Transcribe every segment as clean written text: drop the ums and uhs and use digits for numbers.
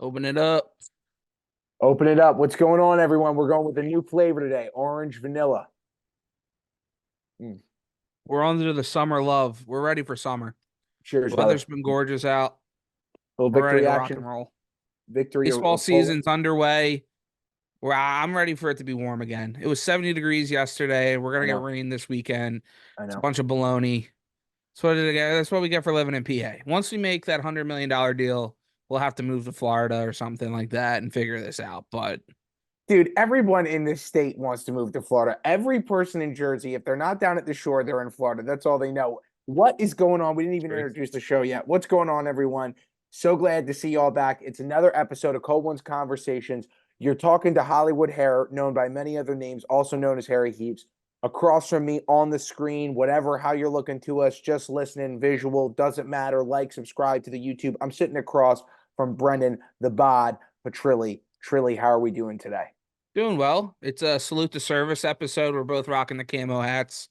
Open it up. Open it up. What's going on, everyone? We're going with a new flavor today, orange vanilla. Mm. We're under the summer love. We're ready for summer. Cheers, Weather's brother. been gorgeous out. Little We're ready victory to rock and action. roll. Victory Baseball or Poland. season's underway. I'm ready for it to be warm again. It was 70 degrees yesterday. We're I gonna get know. rain this weekend. I It's a know. bunch of baloney. That's what we get for living in PA. Once we make that $100 million deal, we'll have to move to Florida or something like that and figure this out. But Dude, everyone in this state wants to move to Florida. Every person in Jersey, if they're not down at the shore, they're in Florida. That's all they know. What is going on? We didn't even True. introduce the show yet. What's going on, everyone? So glad to see you all back. It's another episode of Cold Ones Conversations. You're talking to Hollywood Hair, known by many other names, also known as Harry Heaps. Across from me on the screen, whatever, how you're looking to us, just listening, visual, doesn't matter. Like, subscribe to the YouTube. I'm sitting across from Brendan, the Bod, Petrilli. Trilly, how are we doing today? Doing well. It's a salute to service episode. We're both rocking the camo hats.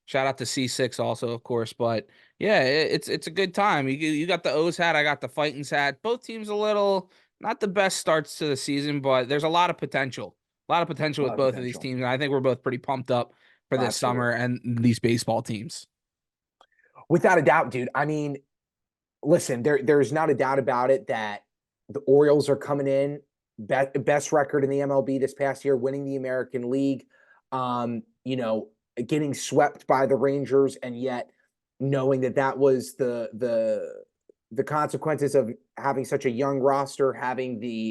Shout out to C6 also, of course. But yeah, it's a good time. You got the O's hat, I got the Fightins hat. Both teams a little not the best starts to the season, but there's a lot of potential. A lot of potential A with lot of both of these potential. teams. And I think we're both pretty pumped up for this summer Absolutely. and these baseball teams. Without a doubt, dude. I mean, listen, there's not a doubt about it that the Orioles are coming in best record in the MLB this past year, winning the American League. You know, getting swept by the Rangers, and yet knowing that that was the consequences of having such a young roster, having the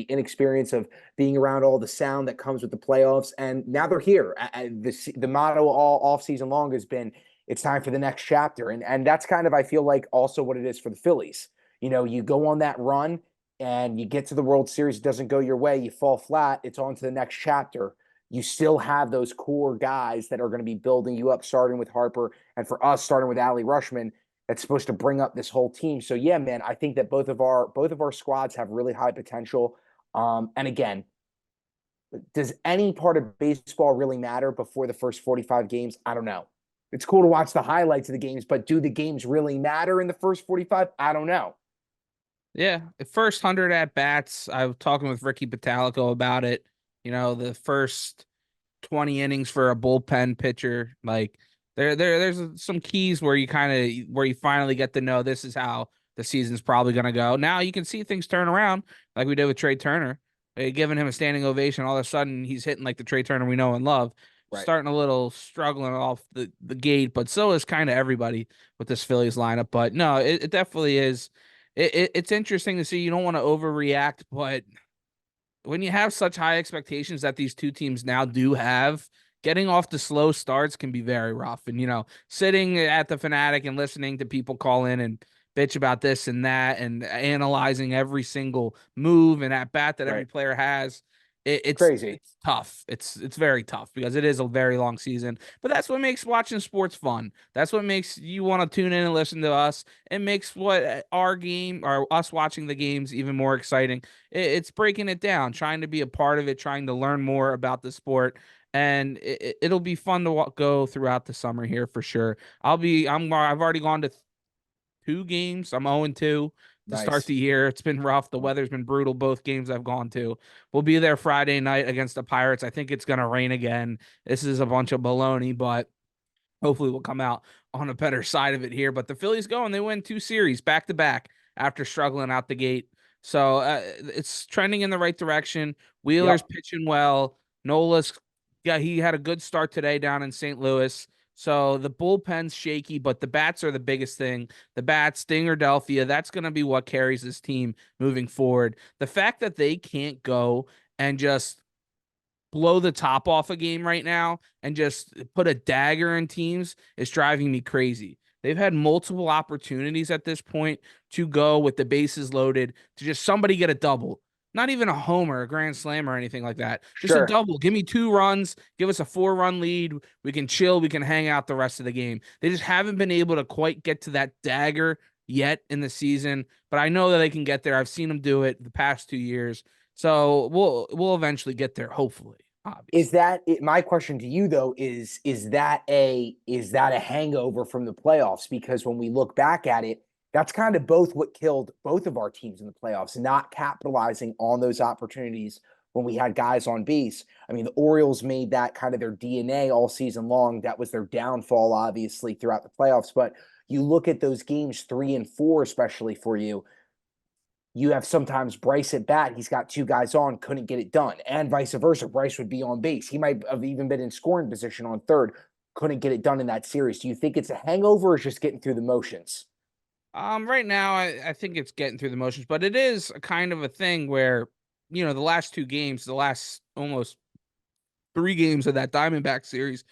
inexperience of being around all the sound that comes with the playoffs, and now they're here. The motto all off season long has been it's time for the next chapter. And that's kind of, I feel like, also what it is for the Phillies. You know, you go on that run and you get to the World Series, it doesn't go your way, you fall flat, it's on to the next chapter. You still have those core guys that are going to be building you up, starting with Harper, and for us, starting with Ali Rushman, that's supposed to bring up this whole team. So yeah, man, I think that both of our squads have really high potential. And again, does any part of baseball really matter before the first 45 games? I don't know. It's cool to watch the highlights of the games, but do the games really matter in the first 45? I don't know. Yeah, the first 100 at bats. I was talking with Ricky Batalico about it. The first 20 innings for a bullpen pitcher. Like there's some keys where you finally get to know this is how the season's probably gonna go. Now you can see things turn around like we did with Trey Turner. Giving him a standing ovation, all of a sudden he's hitting like the Trey Turner we know and love. Right. Starting a little struggling off the gate, but so is kind of everybody with this Phillies lineup. But no, it definitely is. It's interesting to see. You don't want to overreact, but when you have such high expectations that these two teams now do have, getting off the slow starts can be very rough. And, sitting at the Fanatic and listening to people call in and bitch about this and that and analyzing every single move and at bat that every Right. player has, It's it's crazy. it's tough. It's very tough because it is a very long season. But that's what makes watching sports fun. That's what makes you want to tune in and listen to us. It makes what our game or us watching the games even more exciting. It's breaking it down, trying to be a part of it, trying to learn more about the sport, and it'll be fun to go throughout the summer here for sure. I've already gone to two games. I'm 0-2 to start Nice. the year. It's been rough. The weather's been brutal. Both games I've gone to. We'll be there Friday night against the Pirates. I think it's gonna rain again. This is a bunch of baloney, but hopefully we'll come out on a better side of it here. But the Phillies go and they win two series back to back after struggling out the gate. So it's trending in the right direction. Wheeler's Yep. pitching well. Nola's, yeah, he had a good start today down in St. Louis. So the bullpen's shaky, but the bats are the biggest thing. The bats, Stingerdelphia, that's going to be what carries this team moving forward. The fact that they can't go and just blow the top off a game right now and just put a dagger in teams is driving me crazy. They've had multiple opportunities at this point to go with the bases loaded to just somebody get a double. Not even a homer, a grand slam, or anything like that. Just a Sure. double. Give me 2 runs. Give us a 4-run lead. We can chill. We can hang out the rest of the game. They just haven't been able to quite get to that dagger yet in the season, but I know that they can get there. I've seen them do it the past 2 years. So we'll eventually get there, hopefully, Is obviously. that it? My question to you though is that a hangover from the playoffs? Because when we look back at it, That's kind of both what killed both of our teams in the playoffs, not capitalizing on those opportunities when we had guys on base. I mean, the Orioles made that kind of their DNA all season long. That was their downfall, obviously, throughout the playoffs. But you look at those games 3 and 4, especially for you, you have sometimes Bryce at bat. He's got two guys on, couldn't get it done. And vice versa. Bryce would be on base. He might have even been in scoring position on third, couldn't get it done in that series. Do you think it's a hangover or just getting through the motions? Right now, I think it's getting through the motions, but it is a kind of a thing where, the last two games, the last almost 3 games of that Diamondback series,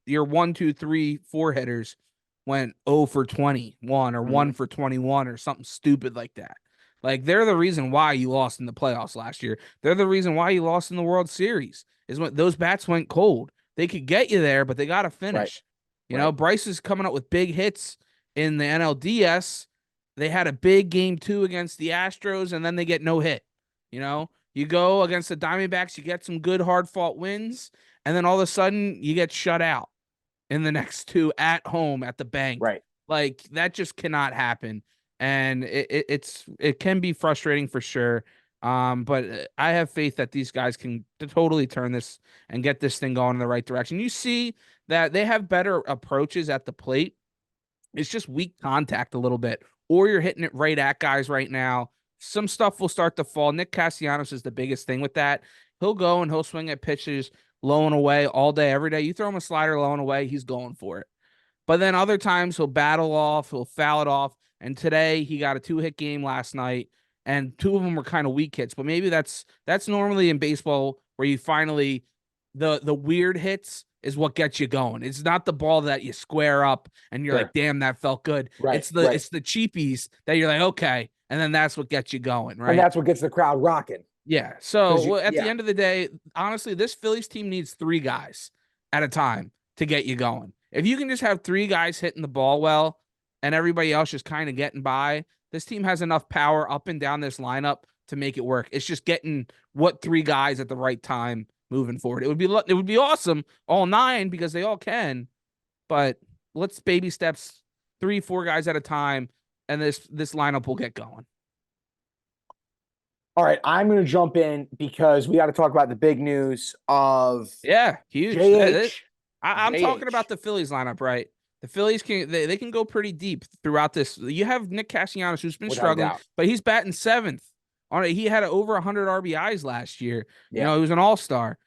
your 1, 2, 3, 4 hitters went 0 for 21 or 1 for 21 or something stupid like that. Like they're the reason why you lost in the playoffs last year. They're the reason why you lost in the World Series. Is when those bats went cold. They could get you there, but they got to Right. finish. Right. Bryce is coming up with big hits in the NLDS. They had a big game 2 against the Astros, and then they get no hit. You go against the Diamondbacks, you get some good hard fought wins, and then all of a sudden you get shut out in the next 2 at home at the bank. Right. Like that just cannot happen. And it can be frustrating for sure. But I have faith that these guys can totally turn this and get this thing going in the right direction. You see that they have better approaches at the plate. It's just weak contact a little bit, or you're hitting it right at guys right now. Some stuff will start to fall. Nick Castellanos is the biggest thing with that. He'll go and he'll swing at pitches low and away all day, every day. You throw him a slider low and away, he's going for it. But then other times he'll battle off, he'll foul it off. And today he got a 2-hit game last night, and 2 of them were kind of weak hits. But maybe that's normally in baseball where you finally the weird hits is what gets you going. It's not the ball that you square up and you're Sure. like, damn, that felt good. Right. It's the cheapies that you're like, okay, and then that's what gets you going, And right? that's what gets the crowd rocking. Yeah. So at the Yeah. end of the day, honestly, this Phillies team needs 3 guys at a time to get you going. If you can just have 3 guys hitting the ball well and everybody else just kind of getting by, this team has enough power up and down this lineup to make it work. It's just getting what 3 guys at the right time moving forward. It would be awesome, all 9, because they all can, but let's baby steps, 3, 4 guys at a time, and this lineup will get going. All right, I'm going to jump in because we got to talk about the big news of Huge. JH. I'm talking about JH. the Phillies lineup, right? The Phillies they can go pretty deep throughout this. You have Nick Castellanos, who's been Without a struggling, doubt. but he's batting 7th. He had over 100 RBIs last year. Yeah. He was an all-star.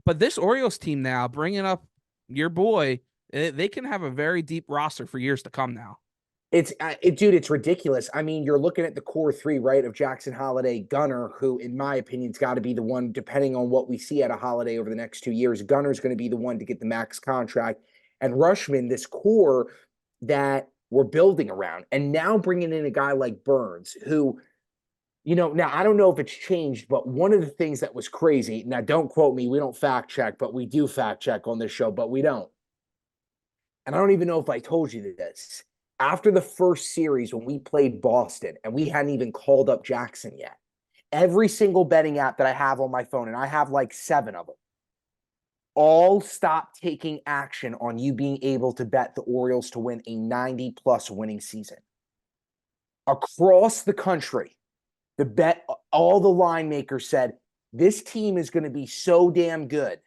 But this Orioles team now, bringing up your boy, they can have a very deep roster for years to come now. Dude, it's ridiculous. I mean, you're looking at the core 3, right, of Jackson, Holiday, Gunnar, who, in my opinion, has got to be the one, depending on what we see at a Holiday over the next 2 years. Gunner's going to be the one to get the max contract. And Rushman, this core that we're building around. And now bringing in a guy like Burns, who, now I don't know if it's changed, but one of the things that was crazy, now don't quote me, we don't fact check, but we do fact check on this show, but we don't. And I don't even know if I told you this. After the first series, when we played Boston and we hadn't even called up Jackson yet, every single betting app that I have on my phone, and I have like 7 of them, all stopped taking action on you being able to bet the Orioles to win a 90+ winning season. Across the country, all the line makers said, this team is going to be so damn good.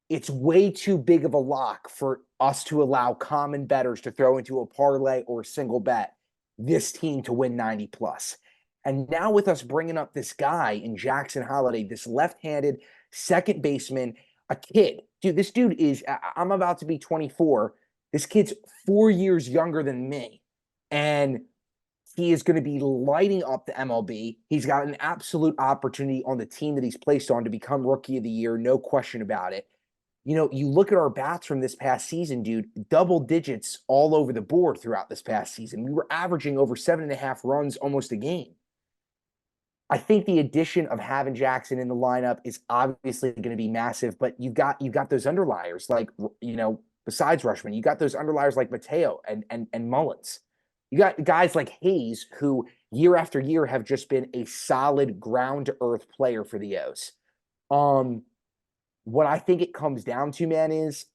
It's way too big of a lock for us to allow common bettors to throw into a parlay or a single bet this team to win 90+. And now with us bringing up this guy in Jackson Holiday, this left-handed second baseman, a kid. Dude, this dude is, I'm about to be 24. This kid's 4 years younger than me. And he is going to be lighting up the MLB. He's got an absolute opportunity on the team that he's placed on to become Rookie of the Year, no question about it. You look at our bats from this past season, dude, double digits all over the board throughout this past season. We were averaging over 7.5 runs almost a game. I think the addition of having Jackson in the lineup is obviously going to be massive, but you've got those underliers like, besides Rushman, you got those underliers like Mateo and Mullins. You got guys like Hayes, who year after year have just been a solid ground to earth player for the O's. What I think it comes down to, man, is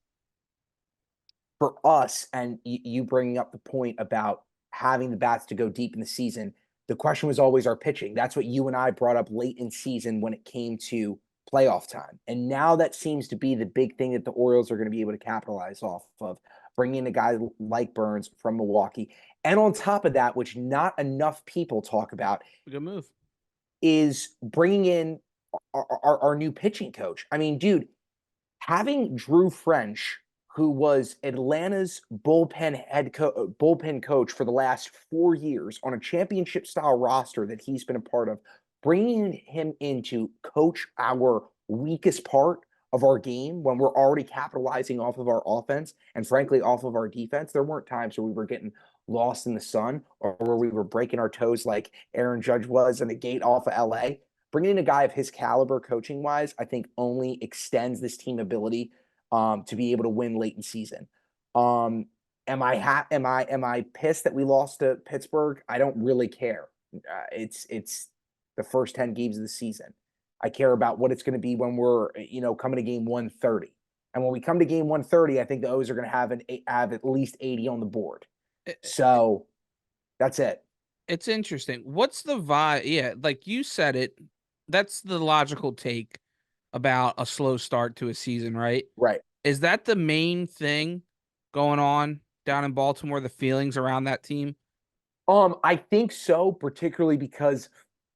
for us, and you bringing up the point about having the bats to go deep in the season, the question was always our pitching. That's what you and I brought up late in season when it came to playoff time. And now that seems to be the big thing that the Orioles are going to be able to capitalize off of, bringing in a guy like Burns from Milwaukee. And on top of that, which not enough people talk about, Good move. is bringing in our new pitching coach. I mean, dude, having Drew French, who was Atlanta's bullpen coach for the last 4 years on a championship style roster that he's been a part of, bringing him in to coach our weakest part of our game when we're already capitalizing off of our offense and frankly off of our defense. There weren't times where we were getting lost in the sun or where we were breaking our toes like Aaron Judge was in the gate off of LA. Bringing in a guy of his caliber coaching wise, I think only extends this team ability to be able to win late in season. Am I pissed that we lost to Pittsburgh? I don't really care. It's the first 10 games of the season. I care about what it's going to be when we're coming to game 130. And when we come to game 130, I think the O's are going to have at least 80 on the board. So that's it. It's interesting. What's the vibe? Yeah, like you said it. That's the logical take about a slow start to a season, right? Right. Is that the main thing going on down in Baltimore, the feelings around that team? I think so, particularly because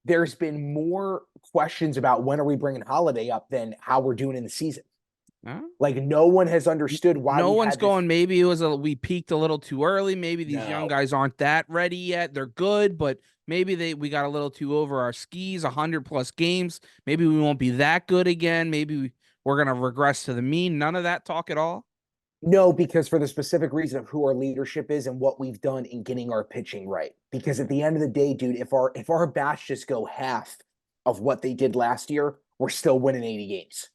there's been more questions about when are we bringing Holiday up than how we're doing in the season. Huh? Like no one has understood why No we've one's had this. going, maybe we peaked a little too early. Maybe these young No, guys aren't that ready yet. They're good, but maybe we got a little too over our skis, 100+ games. Maybe we won't be that good again. Maybe we're going to regress to the mean. None of that talk at all. no, because for the specific reason of who our leadership is and what we've done in getting our pitching right. Because at the end of the day, dude, if our bats just go half of what they did last year, we're still winning 80 games.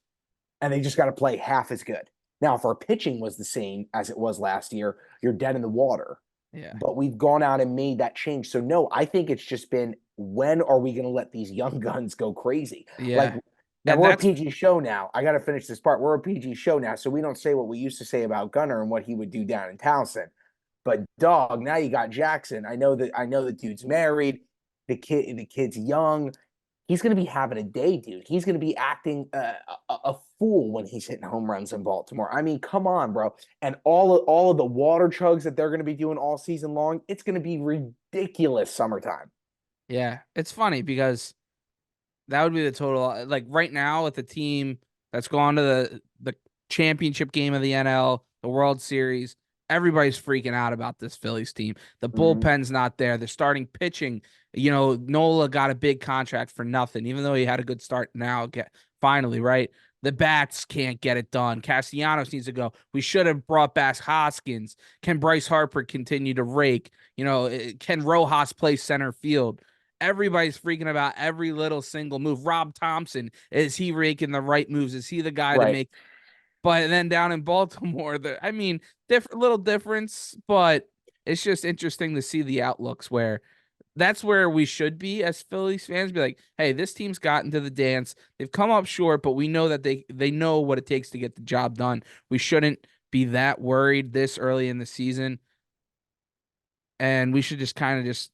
And they just got to play half as good. Now, if our pitching was the same as it was last year, you're dead in the water. Yeah. But we've gone out and made that change. So no, I think it's just been, when are we going to let these young guns go crazy? Like, Yeah. now And we're a that's, PG show now. I got to finish this part. We're a PG show now, so we don't say what we used to say about Gunner and what he would do down in Townsend. But dog, now you got Jackson. I know the dude's married. The kid's young. He's going to be having a day, dude. He's going to be acting a fool when he's hitting home runs in Baltimore. I mean, come on, bro. And all of the water chugs that they're going to be doing all season long, it's going to be ridiculous summertime. yeah, it's funny because that would be the total. Like right now with the team that's gone to the championship game of the NL, the World Series, everybody's freaking out about this Phillies team. The Mm-hmm. bullpen's not there. They're starting pitching. Nola got a big contract for nothing, even though he had a good start now. Finally, right? The bats can't get it done. Castellanos needs to go. We should have brought back Hoskins. Can Bryce Harper continue to rake? Can Rojas play center field? Everybody's freaking about every little single move. Rob Thompson, is he making the right moves? Is he the guy to Right. make? But then down in Baltimore, I mean, different little difference, but it's just interesting to see the outlooks where that's where we should be as Phillies fans. Be like, hey, this team's gotten to the dance. They've come up short, but we know that they know what it takes to get the job done. We shouldn't be that worried this early in the season, and we should just kind of just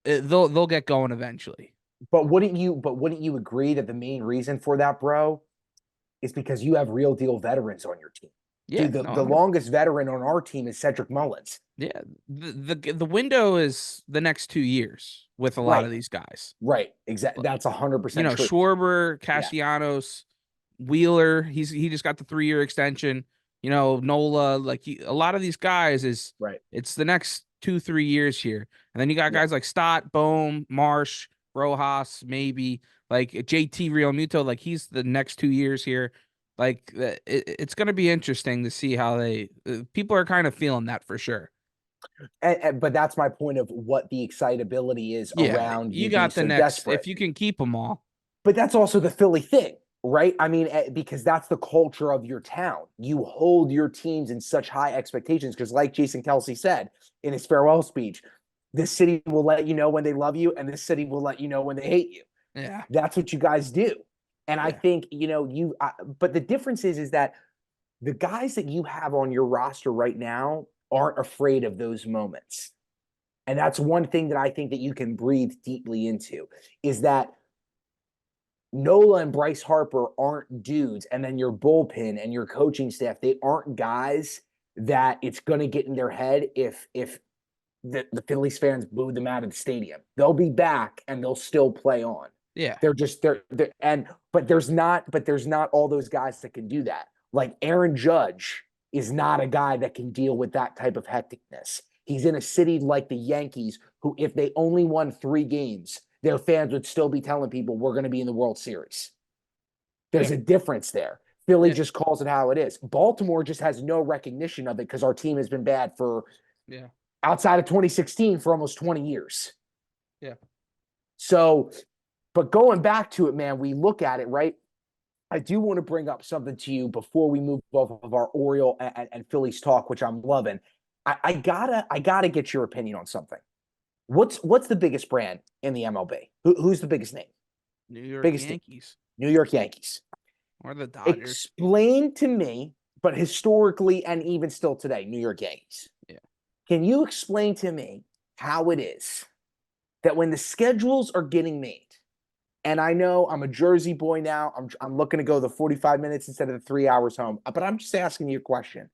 they'll get going eventually. But wouldn't you agree that the main reason for that, bro, is because you have real deal veterans on your team? Yeah, Dude, the, no, the longest veteran on our team is Cedric Mullins. yeah. The window is the next 2 years with a lot Right. of these guys. Right. Exactly. That's 100% true. Schwarber, Yeah. Castellanos, Wheeler. He just got the 3-year extension. Nola. Like a lot of these guys Right. it's the next 2-3 years here, and then you got Yeah. guys like Stott, Bohm, Marsh, Rojas, maybe like JT Real Muto. Like he's the next 2 years here. Like it's gonna be interesting to see how people are kind of feeling that for sure. But that's my point of what the excitability is Yeah, around you you being got the so next desperate. if you can keep them all. But that's also the Philly thing, right? I mean, because that's the culture of your town. You hold your teams in such high expectations because, like Jason Kelsey said in his farewell speech, this city will let you know when they love you, and this city will let you know when they hate you. Yeah, That's what you guys do. And I yeah, think, but the difference is that the guys that you have on your roster right now aren't afraid of those moments. And that's one thing that I think that you can breathe deeply into is that Nola and Bryce Harper aren't dudes, and then your bullpen and your coaching staff, they aren't guys that it's going to get in their head if the Phillies fans booed them out of the stadium. They'll be back and they'll still play on. Yeah. They're and but there's not all those guys that can do that. Like Aaron Judge is not a guy that can deal with that type of hecticness. He's in a city like the Yankees, who, if they only won 3 games, their fans would still be telling people we're going to be in the World Series. There's Yeah. a difference there. Philly Yeah. just calls it how it is. Baltimore just has no recognition of it because our team has been bad for Yeah. outside of 2016 for almost 20 years. Yeah. So, but going back to it, man, we look at it, right? I do want to bring up something to you before we move off of our Oriole and Phillies talk, which I'm loving. I gotta get your opinion on something. What's the biggest brand in the MLB? Who's the biggest name? New York Biggest team? Yankees New York Yankees. or the Dodgers. Explain to me, but historically and even still today, New York Yankees. Yeah. Can you explain to me how it is that when the schedules are getting made, and I know I'm a Jersey boy now, I'm looking to go the 45 minutes instead of the 3 hours home, but I'm just asking you a question.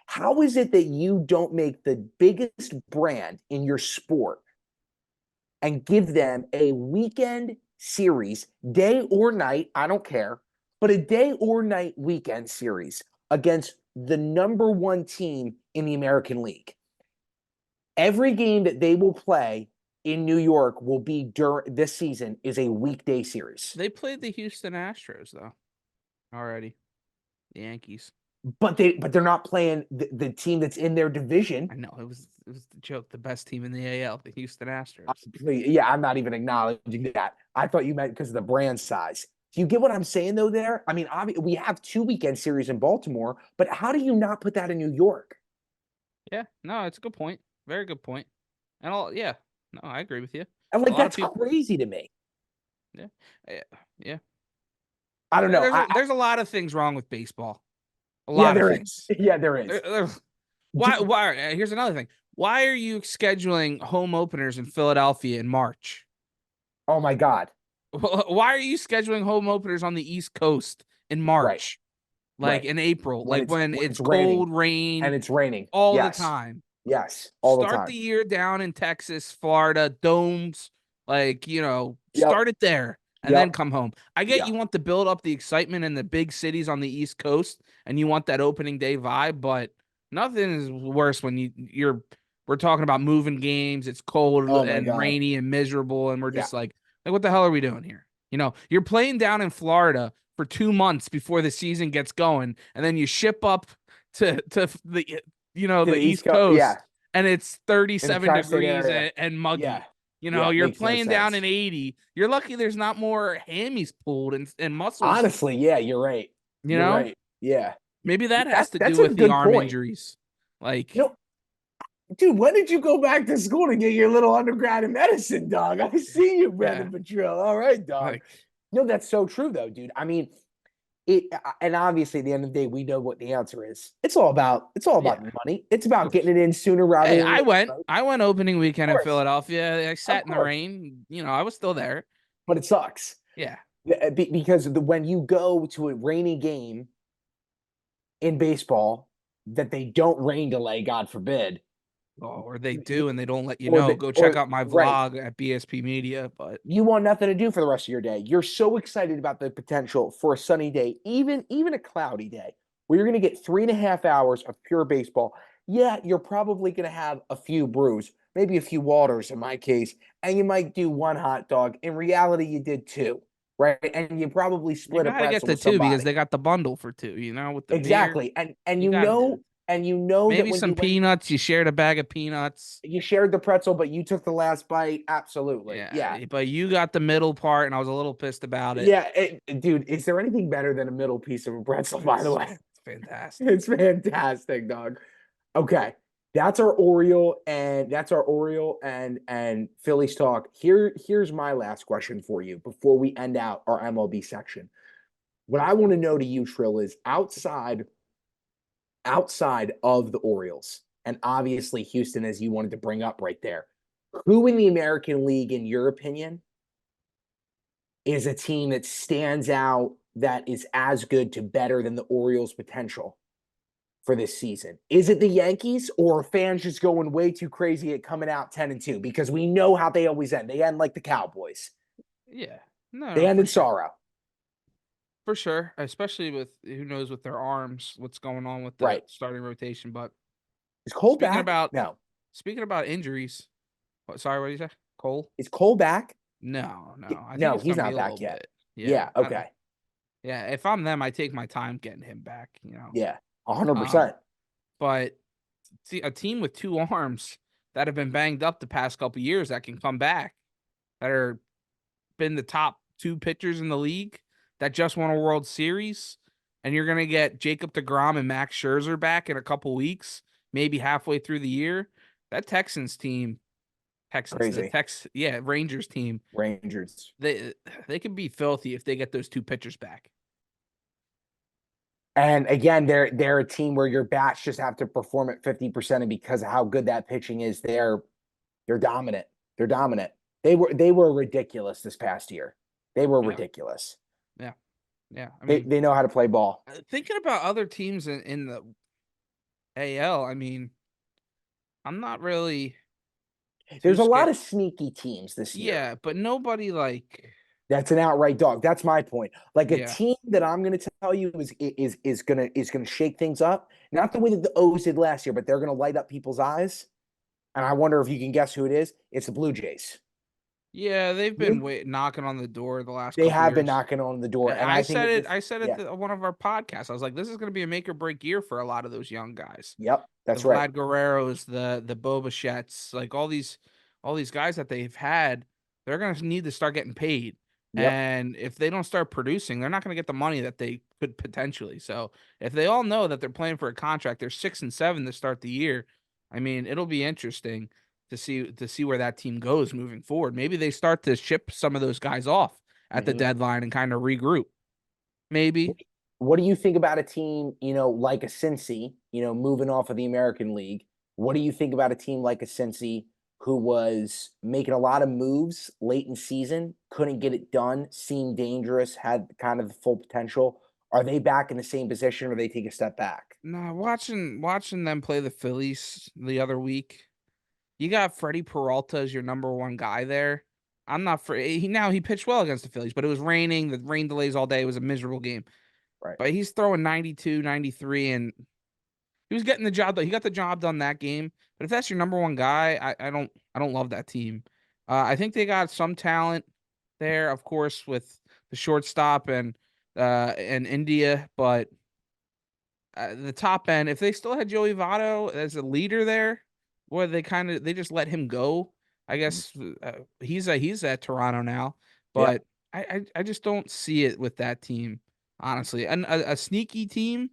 How is it that you don't make the biggest brand in your sport and give them a weekend series, day or night, I don't care, but a day or night weekend series against the number one team in the American League? Every game that they will play in New York will be during this season is a weekday series. They played the Houston Astros though already. The Yankees. But they're not playing the team that's in their division. I know it was the joke. The best team in the AL, the Houston Astros. Yeah, I'm not even acknowledging that. I thought you meant because of the brand size. Do you get what I'm saying though? There, I mean, we have 2 weekend series in Baltimore, but how do you not put that in New York? Yeah, no, it's a good point. Very good point. And all, yeah, no, I agree with you. And A like lot of that's people, crazy to me. yeah, yeah, yeah. I don't know. There's a lot of things wrong with baseball. A Yeah, lot of there is. things. Yeah, there is. Why? Here's another thing. Why are you scheduling home openers in Philadelphia in March? Oh my God. Why are you scheduling home openers on the East Coast in Right. March, like Right. in April, When like it's when when it's it's raining cold, rain and it's raining. all the Yes. time? Yes. All the Start time. the year down in Texas, Florida, domes, like, Yep. start it there and then Yep. come home. I get Yeah. you want to build up the excitement in the big cities on the East Coast and you want that opening day vibe, but nothing is worse when we're talking about moving games. It's cold Oh my and God. rainy and miserable, and we're Yeah. just like, what the hell are we doing here? You're playing down in Florida for 2 months before the season gets going, and then you ship up to To the the East East Coast. Yeah. Coast and it's In the 37 tri-state degrees area. and Yeah. muggy. Yeah. You're Makes no playing down sense. in 80. You're lucky there's not more hammies pulled and muscles. Honestly, yeah, you're right. You You're know, right. Yeah. maybe that has to That's do a with the good arm point. injuries. Like, You know, dude, when did you go back to school to get your little undergrad in medicine, dog? I see you, yeah, Brendan Petrilli. All right, dog. like, No, that's so true, though, dude. I mean, it, and obviously, at the end of the day, we know what the answer is. It's all about yeah, money. It's of about course. getting it in sooner rather Hey, than I later. went. Right? I went opening weekend Of in course, Philadelphia. I of sat in the course, rain. I was still there. but it sucks Yeah. because when you go to a rainy game in baseball that they don't rain delay, God forbid, Oh, or they do and they don't let you or know. the Go check or out my right, vlog at BSP Media. But you want nothing to do for the rest of your day. You're so excited about the potential for a sunny day, even a cloudy day, where you're going to get 3.5 hours of pure baseball. Yeah, you're probably going to have a few brews, maybe a few waters in my case, and you might do one hot dog. In reality, you did two, right? And you probably you split a got to get pretzel to with two because somebody. they got the bundle for two. With the beer, Exactly, and you you got to do know, it. that Maybe when some you went, peanuts. You shared a bag of peanuts. you shared the pretzel, but you took the last bite. Absolutely, yeah. Yeah, but you got the middle part, and I was a little pissed about it. Yeah, dude, is there anything better than a middle piece of a pretzel, by the way? It's fantastic. It's fantastic, dog. Okay. That's our Oriole and Phillies talk. Here's my last question for you before we end out our MLB section. What I want to know to you, Trill, is outside of the Orioles, and obviously Houston, as you wanted to bring up right there. Who in the American League, in your opinion, is a team that stands out that is as good to better than the Orioles' potential for this season? Is it the Yankees, or are fans just going way too crazy at coming out 10-2? Because we know how they always end. They end like the Cowboys. Yeah. No, They no, end for in sure. sorrow. For sure. Especially with who knows with their arms, what's going on with the Right. starting rotation. But Is Cole speaking back? about No. speaking about injuries, sorry, what did you say? Cole? Is Cole back? No, no. I think No, it's he's gonna be not a little back yet. bit. Yeah. Yeah. Okay. Yeah, if I'm them, I take my time getting him back. Yeah. Um, 100%. but see a team with two arms that have been banged up the past couple years that can come back, that are been the top two pitchers in the league, that just won a World Series, and you're gonna get Jacob deGrom and Max Scherzer back in a couple weeks, maybe halfway through the year. That Texans team, Crazy. yeah, Rangers team, Rangers. they can be filthy if they get those two pitchers back. And again, they're a team where your bats just have to perform at 50%, and because of how good that pitching is, they're dominant. They're dominant. They were ridiculous this past year. They were Yeah, ridiculous. yeah, yeah. I They mean, they know how to play ball. thinking about other teams in the AL, I mean, I'm not really too There's a lot scared. of sneaky teams this year. Yeah, but nobody like, That's an outright dog. That's my point. Like a yeah, team that I'm going to tell you is gonna shake things up. Not the way that the O's did last year, but they're going to light up people's eyes. And I wonder if you can guess who it is. It's the Blue Jays. yeah, they've been Blue, knocking on the door the last they couple have been years. knocking on the door, And and I think that this, I said it yeah, to one of our podcasts. I was like, this is going to be a make or break year for a lot of those young guys. yep, The that's right. Vlad Guerreros, the Bobachett's, like all these guys that they've had, they're gonna need to start getting paid. Yep. And if they don't start producing, they're not gonna get the money that they could potentially. So if they all know that they're playing for a contract, they're 6-7 to start the year. I mean, it'll be interesting to see where that team goes moving forward. Maybe they start to ship some of those guys off at the Mm-hmm. deadline and kind of regroup. Maybe. What do you think about a team, like a Cincy, moving off of the American League? What do you think about a team like a Cincy who was making a lot of moves late in season, couldn't get it done, seemed dangerous, had kind of the full potential? Are they back in the same position, or they take a step back? Nah, watching them play the Phillies the other week. You got Freddie Peralta as your number one guy there. I'm not for he pitched well against the Phillies, but it was raining. The rain delays all day. It was a miserable game. Right. But he's throwing 92, 93, and he was getting the job done. He got the job done that game. But if that's your number one guy, I don't love that team. I think they got some talent there, of course, with the shortstop and India, but the top end, if they still had Joey Votto as a leader there, boy, they just let him go. I Mhm. guess he's at Toronto now, Yep. but I just don't see it with that team, honestly. And a sneaky team,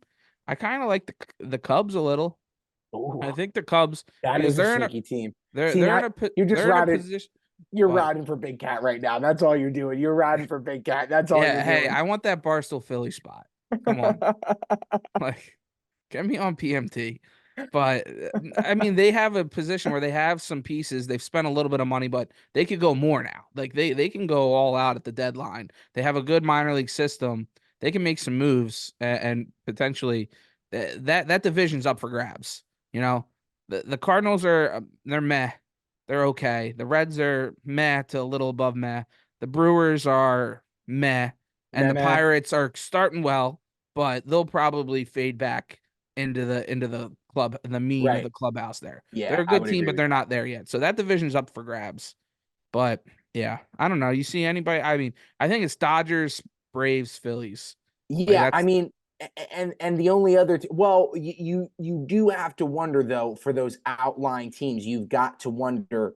I kind of like the Cubs a little. Ooh, I think the Cubs, that because is a sneaky team. See, they're not you're just they're in a riding. position. You're What? riding for Big Cat right now. That's all you're doing. You're riding for Big Cat. That's all you're Yeah, hey, doing. I want that Barstool Philly spot. Come on, like get me on PMT. But I mean, they have a position where they have some pieces. They've spent a little bit of money, but they could go more now. Like they can go all out at the deadline. They have a good minor league system. They can make some moves and potentially that division's up for grabs. You know, the Cardinals are they're meh. They're okay. The Reds are meh to a little above meh. The Brewers are meh, and the Meh. Pirates are starting well, but they'll probably fade back into the club, the mean of Right. the clubhouse there. They're Yeah, a I good would team, agree but with they're that. not there yet. So that division's up for grabs. But yeah, I don't know. You see anybody? I mean, I think it's Dodgers, Braves, Phillies. Like Yeah, I that's mean, and the only other well, you do have to wonder though for those outlying teams. You've got to wonder.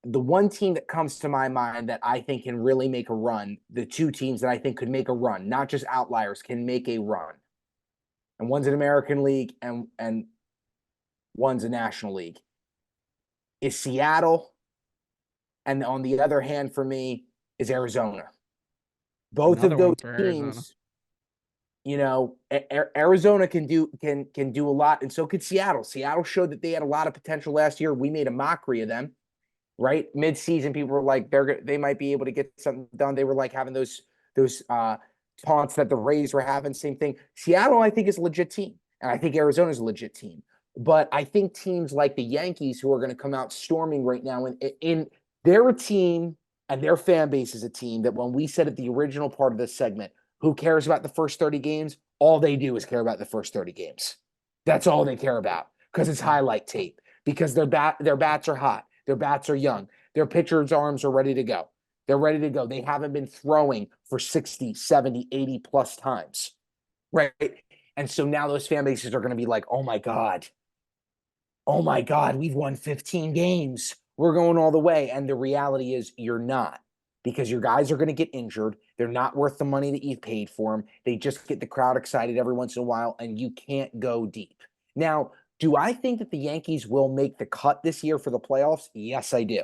The one team that comes to my mind that I think can really make a run, the two teams that I think could make a run, not just outliers, can make a run. And one's an American League and one's a National League. Is Seattle, and on the other hand for me is Arizona. Both of another those one for Arizona. teams Arizona can do a lot, and so could Seattle. Seattle showed that they had a lot of potential last year. We made a mockery of them, right? Mid-season, people were like, they might be able to get something done. They were like having those taunts that the Rays were having. Same thing. Seattle, I think, is a legit team, and I think Arizona is a legit team. But I think teams like the Yankees, who are going to come out storming right now, in they're a team, and their fan base is a team that when we said at the original part of this segment, who cares about the first 30 games? All they do is care about the first 30 games. That's all they care about because it's highlight tape, because their bats are hot. Their bats are young. Their pitchers' arms are ready to go. They're ready to go. They haven't been throwing for 60, 70, 80 plus times. Right. And so now those fan bases are going to be like, oh my God, we've won 15 games. We're going all the way. And the reality is you're not, because your guys are going to get injured. They're not worth the money that you've paid for them. They just get the crowd excited every once in a while, and you can't go deep. Now, do I think that the Yankees will make the cut this year for the playoffs? Yes, I do.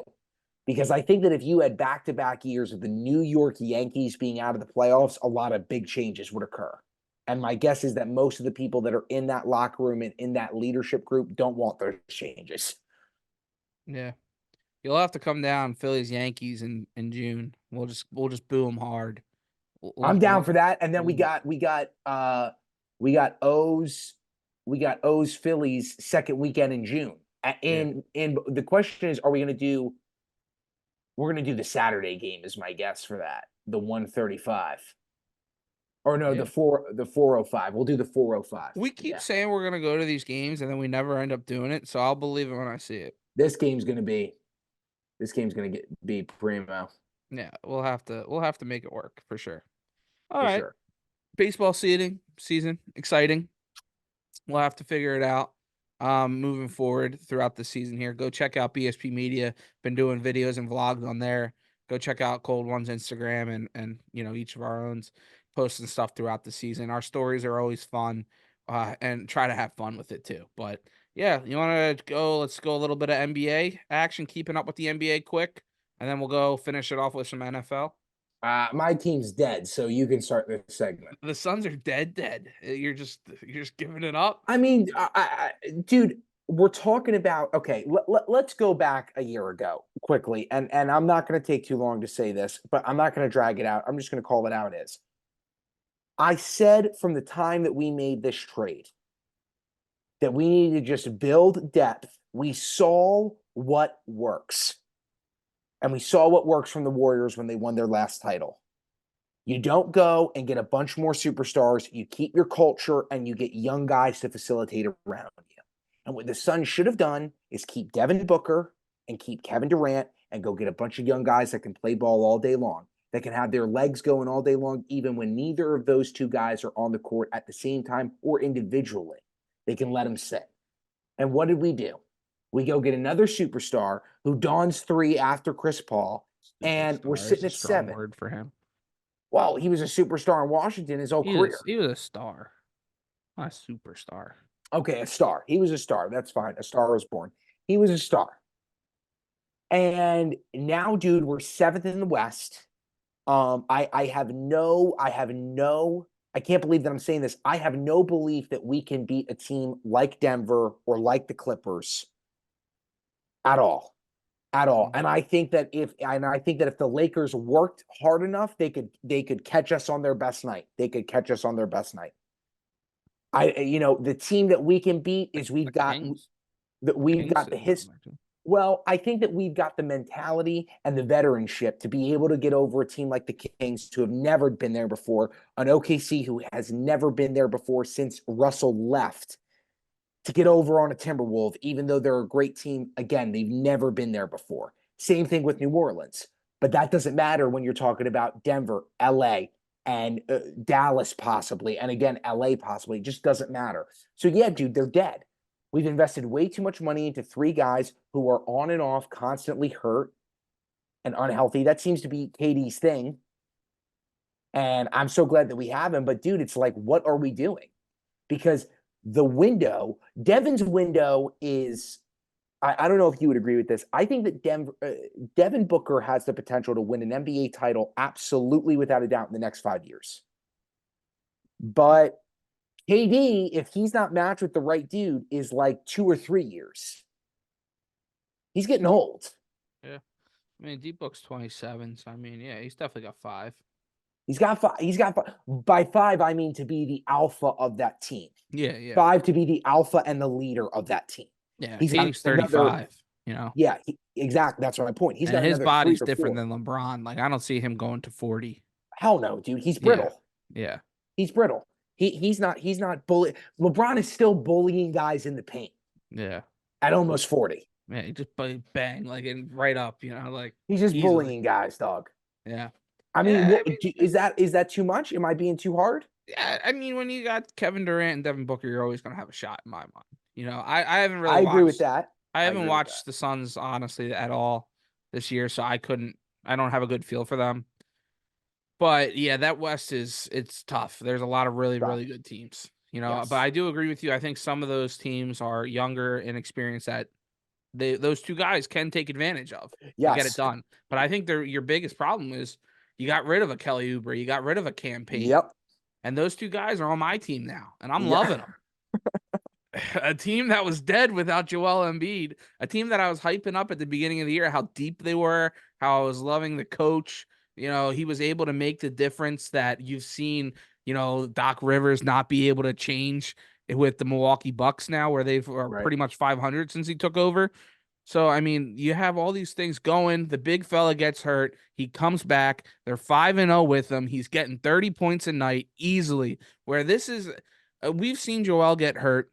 Because I think that if you had back-to-back years of the New York Yankees being out of the playoffs, a lot of big changes would occur. And my guess is that most of the people that are in that locker room and in that leadership group don't want those changes. Yeah. You'll have to come down Phillies Yankees in June. We'll just boo them hard. I'm down We'll, for that. And then we we'll, got O's Phillies second weekend in June. yeah. And the question is, are we going to do? We're going to do the Saturday game, is my guess for that. The 135. Or no, Yeah. the 405. We'll do the 405. We keep Yeah. saying we're gonna go to these games and then we never end up doing it. So I'll believe it when I see it. This game's going to be this game's going to be primo Yeah, we'll have to make it work for sure. All for right. sure. Baseball season, exciting. We'll have to figure it out moving forward throughout the season here. Go check out BSP Media. Been doing videos and vlogs on there. Go check out Cold One's Instagram and each of our owns posting stuff throughout the season. Our stories are always fun and try to have fun with it too. But yeah, you want to go? Let's go a little bit of NBA action, keeping up with the NBA quick, and then we'll go finish it off with some NFL. My team's dead, so you can start this segment. The Suns are dead, dead. You're just giving it up. I mean, dude, we're talking about okay. Let's go back a year ago quickly, and I'm not going to take too long to say this, but I'm not going to drag it out. I'm just going to call it out as I said from the time that we made this trade that we need to just build depth. We saw what works, and we saw what works from the Warriors when they won their last title. You don't go and get a bunch more superstars. You keep your culture and you get young guys to facilitate around you. And what the Suns should have done is keep Devin Booker and keep Kevin Durant and go get a bunch of young guys that can play ball all day long, that can have their legs going all day long, even when neither of those two guys are on the court at the same time or individually. They can let them sit. And what did we do? We go get another superstar who dons three after Chris Paul, and we're Superstar is sitting a at strong 7. word for him. Well, he was a superstar in Washington his whole career. He was a star, not a superstar. Okay, a star. He was a star. That's fine. A star was born. He was a star. And now, dude, we're 7th in the West. I have no, I can't believe that I'm saying this. I have no belief that we can beat a team like Denver or like the Clippers at all. At all. And I think that if the Lakers worked hard enough, they could catch us on their best night. They could catch us on their best night. The team that we can beat is The Kings, we've Kings got sit the down history. there too. Well, I think that we've got the mentality and the veteranship to be able to get over a team like the Kings who have never been there before, an OKC who has never been there before since Russell left, to get over on a Timberwolf, even though they're a great team. Again, they've never been there before. Same thing with New Orleans. But that doesn't matter when you're talking about Denver, LA, and Dallas possibly, and again, LA possibly. It just doesn't matter. So yeah, dude, they're dead. We've invested way too much money into 3 guys who are on and off, constantly hurt and unhealthy. That seems to be KD's thing. And I'm so glad that we have him. But dude, it's like, what are we doing? Because Devin's window is, I don't know if you would agree with this. I think that Devin Booker has the potential to win an NBA title absolutely without a doubt in the next 5 years. But KD, if he's not matched with the right dude, is like 2 or 3 years. He's getting old. Yeah. I mean, Deep Book's 27, so I mean, yeah, he's definitely got five. He's got five. He's got five. By five, I mean to be the alpha of that team. Yeah, yeah. Five to be the alpha and the leader of that team. Yeah, He's got KD's another. 35, you know. Yeah, exactly. That's my point. He's And got his another three body's or different four. than LeBron. Like, I don't see him going to 40. Hell no, dude. He's Yeah. brittle. Yeah. He's brittle. He's not bully. LeBron is still bullying guys in the paint Yeah. at almost 40. Yeah, he just bang like and right up, you know, like He's just easily. bullying guys, dog. Yeah. I mean, Yeah, what is that too much? Am I being too hard? yeah, I mean, when you got Kevin Durant and Devin Booker, you're always gonna have a shot in my mind. You know, I haven't really I agree with watched that. I I haven't agree with that. watched the Suns honestly at all this year, so I don't have a good feel for them. But yeah, that West it's tough. There's a lot of really, Tough. really good teams, you know. But Yes. I do agree with you. I think some of those teams are younger and experienced that those two guys can take advantage of and get it Yes. done. But I think your biggest problem is you got rid of a Kelly Oubre, you got rid of a campaign, Yep. and those two guys are on my team now, and I'm Yeah. loving them. A team that was dead without Joel Embiid, a team that I was hyping up at the beginning of the year, how deep they were, how I was loving the coach. You know, he was able to make the difference that you've seen, you know, Doc Rivers not be able to change with the Milwaukee Bucks now, where they've are Right. pretty much 500 since he took over. So, I mean, you have all these things going. The big fella gets hurt. He comes back. They're 5-0 with him. He's getting 30 points a night easily. Where this is, we've seen Joel get hurt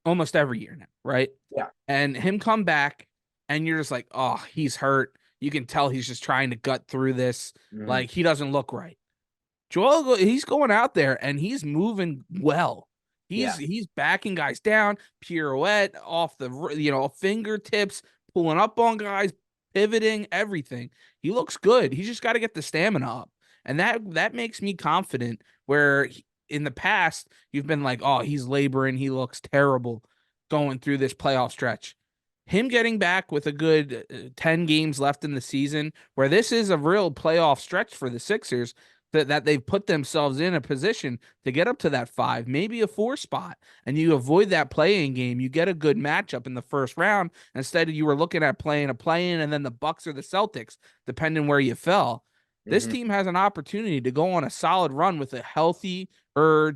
almost every year now, right? Yeah. And him come back, and you're just like, oh, he's hurt. You can tell he's just trying to gut through this. Mhm. Like, he doesn't look right. Joel, he's going out there and he's moving well. Yeah. He's backing guys down, pirouette off the fingertips, pulling up on guys, pivoting, everything. He looks good. He's just got to get the stamina up, and that makes me confident. Where in the past you've been like, oh, he's laboring, he looks terrible going through this playoff stretch. Him getting back with a good 10 games left in the season, where this is a real playoff stretch for the Sixers, that they've put themselves in a position to get up to that 5, maybe a 4 spot, and you avoid that playing game. You get a good matchup in the first round. Instead, you were looking at playing a play-in and then the Bucks or the Celtics, depending where you fell. This Mhm. team has an opportunity to go on a solid run with a healthy Joel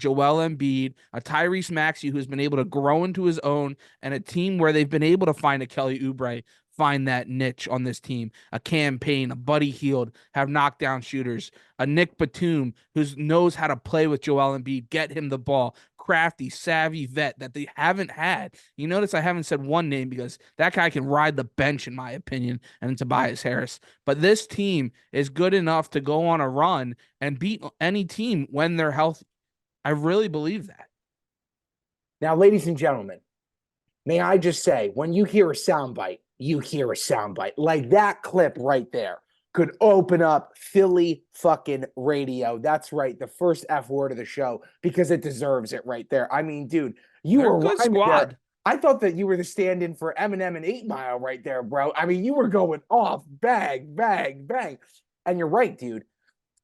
Embiid, a Tyrese Maxey who's been able to grow into his own, and a team where they've been able to find a Kelly Oubre, find that niche on this team, a campaign, a Buddy Hield, have knockdown shooters, a Nick Batum who knows how to play with Joel Embiid, get him the ball, crafty, savvy vet that they haven't had. You notice I haven't said one name because that guy can ride the bench, in my opinion, and Tobias Harris. But this team is good enough to go on a run and beat any team when they're healthy. I really believe that. Now, ladies and gentlemen, may I just say, when you hear a soundbite, you hear a soundbite. Like that clip right there could open up Philly fucking radio. That's right, the first F word of the show, because it deserves it right there. I mean, dude, you They're a were good rhyming there. squad. I thought that you were the stand-in for Eminem and 8 Mile right there, bro. I mean, you were going off, bang, bang, bang. And you're right, dude.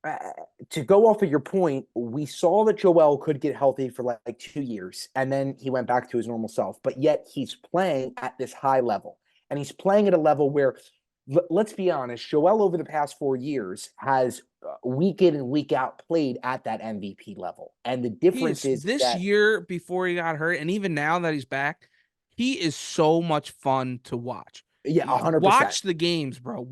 uh, to go off of your point, we saw that Joel could get healthy for like 2 years, and then he went back to his normal self. But yet he's playing at this high level, and he's playing at a level where, let's be honest, Joel over the past 4 years has week in and week out played at that MVP level, and the He difference is is this that year before he got hurt, and even now that he's back, he is so much fun to watch. yeah, 100%. Watch the games, bro.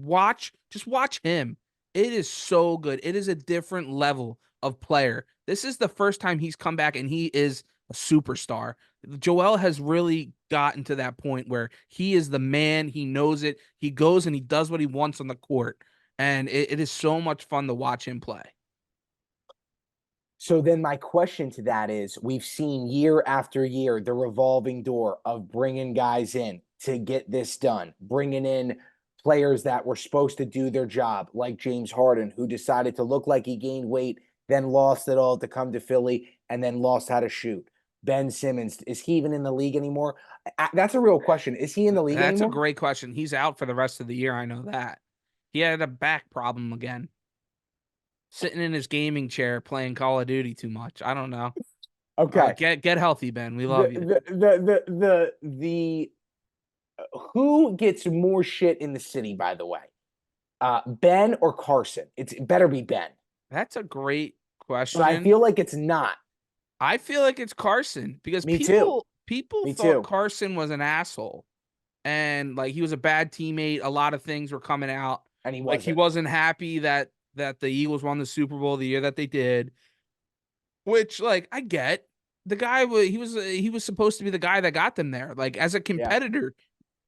Just watch him. It is so good. It is a different level of player. This is the first time he's come back and he is a superstar. Joel has really gotten to that point where he is the man. He knows it. He goes and he does what he wants on the court. And it is so much fun to watch him play. So then my question to that is, we've seen year after year the revolving door of bringing guys in to get this done, bringing in players that were supposed to do their job, like James Harden, who decided to look like he gained weight, then lost it all to come to Philly, and then lost how to shoot. Ben Simmons, is he even in the league anymore? That's a real question. Is he in the league That's a anymore? great question. He's out for the rest of the year. I know that. He had a back problem again. sitting in his gaming chair playing Call of Duty too much. I don't know. Okay. Get healthy, Ben. We The love you. the who gets more shit in the city, by the way? Ben or Carson? It better be Ben. That's a great But I question. feel like it's not. I feel like it's Carson because Me too. people Me thought too. Carson was an asshole and like he was a bad teammate. A lot of things were coming out. And he Like he wasn't. wasn't happy that the Eagles won the Super Bowl the year that they did, which like I get. The guy he was supposed to be the guy that got them there. Like as a Yeah. competitor,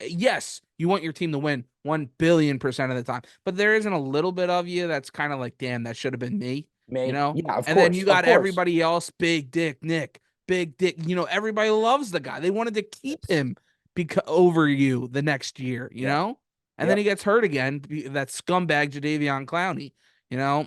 yes, you want your team to win 1 billion% of the time, but there isn't a little bit of you that's kind of like, damn, that should have been me, you Me. know? Yeah, of And then course. you Of got course. everybody else, Big Dick Nick, Big Dick, everybody loves the guy. They wanted to keep Yes. him over you the next year, Yep. And then he Yep. gets hurt again, that scumbag Jadeveon Clowney, you know?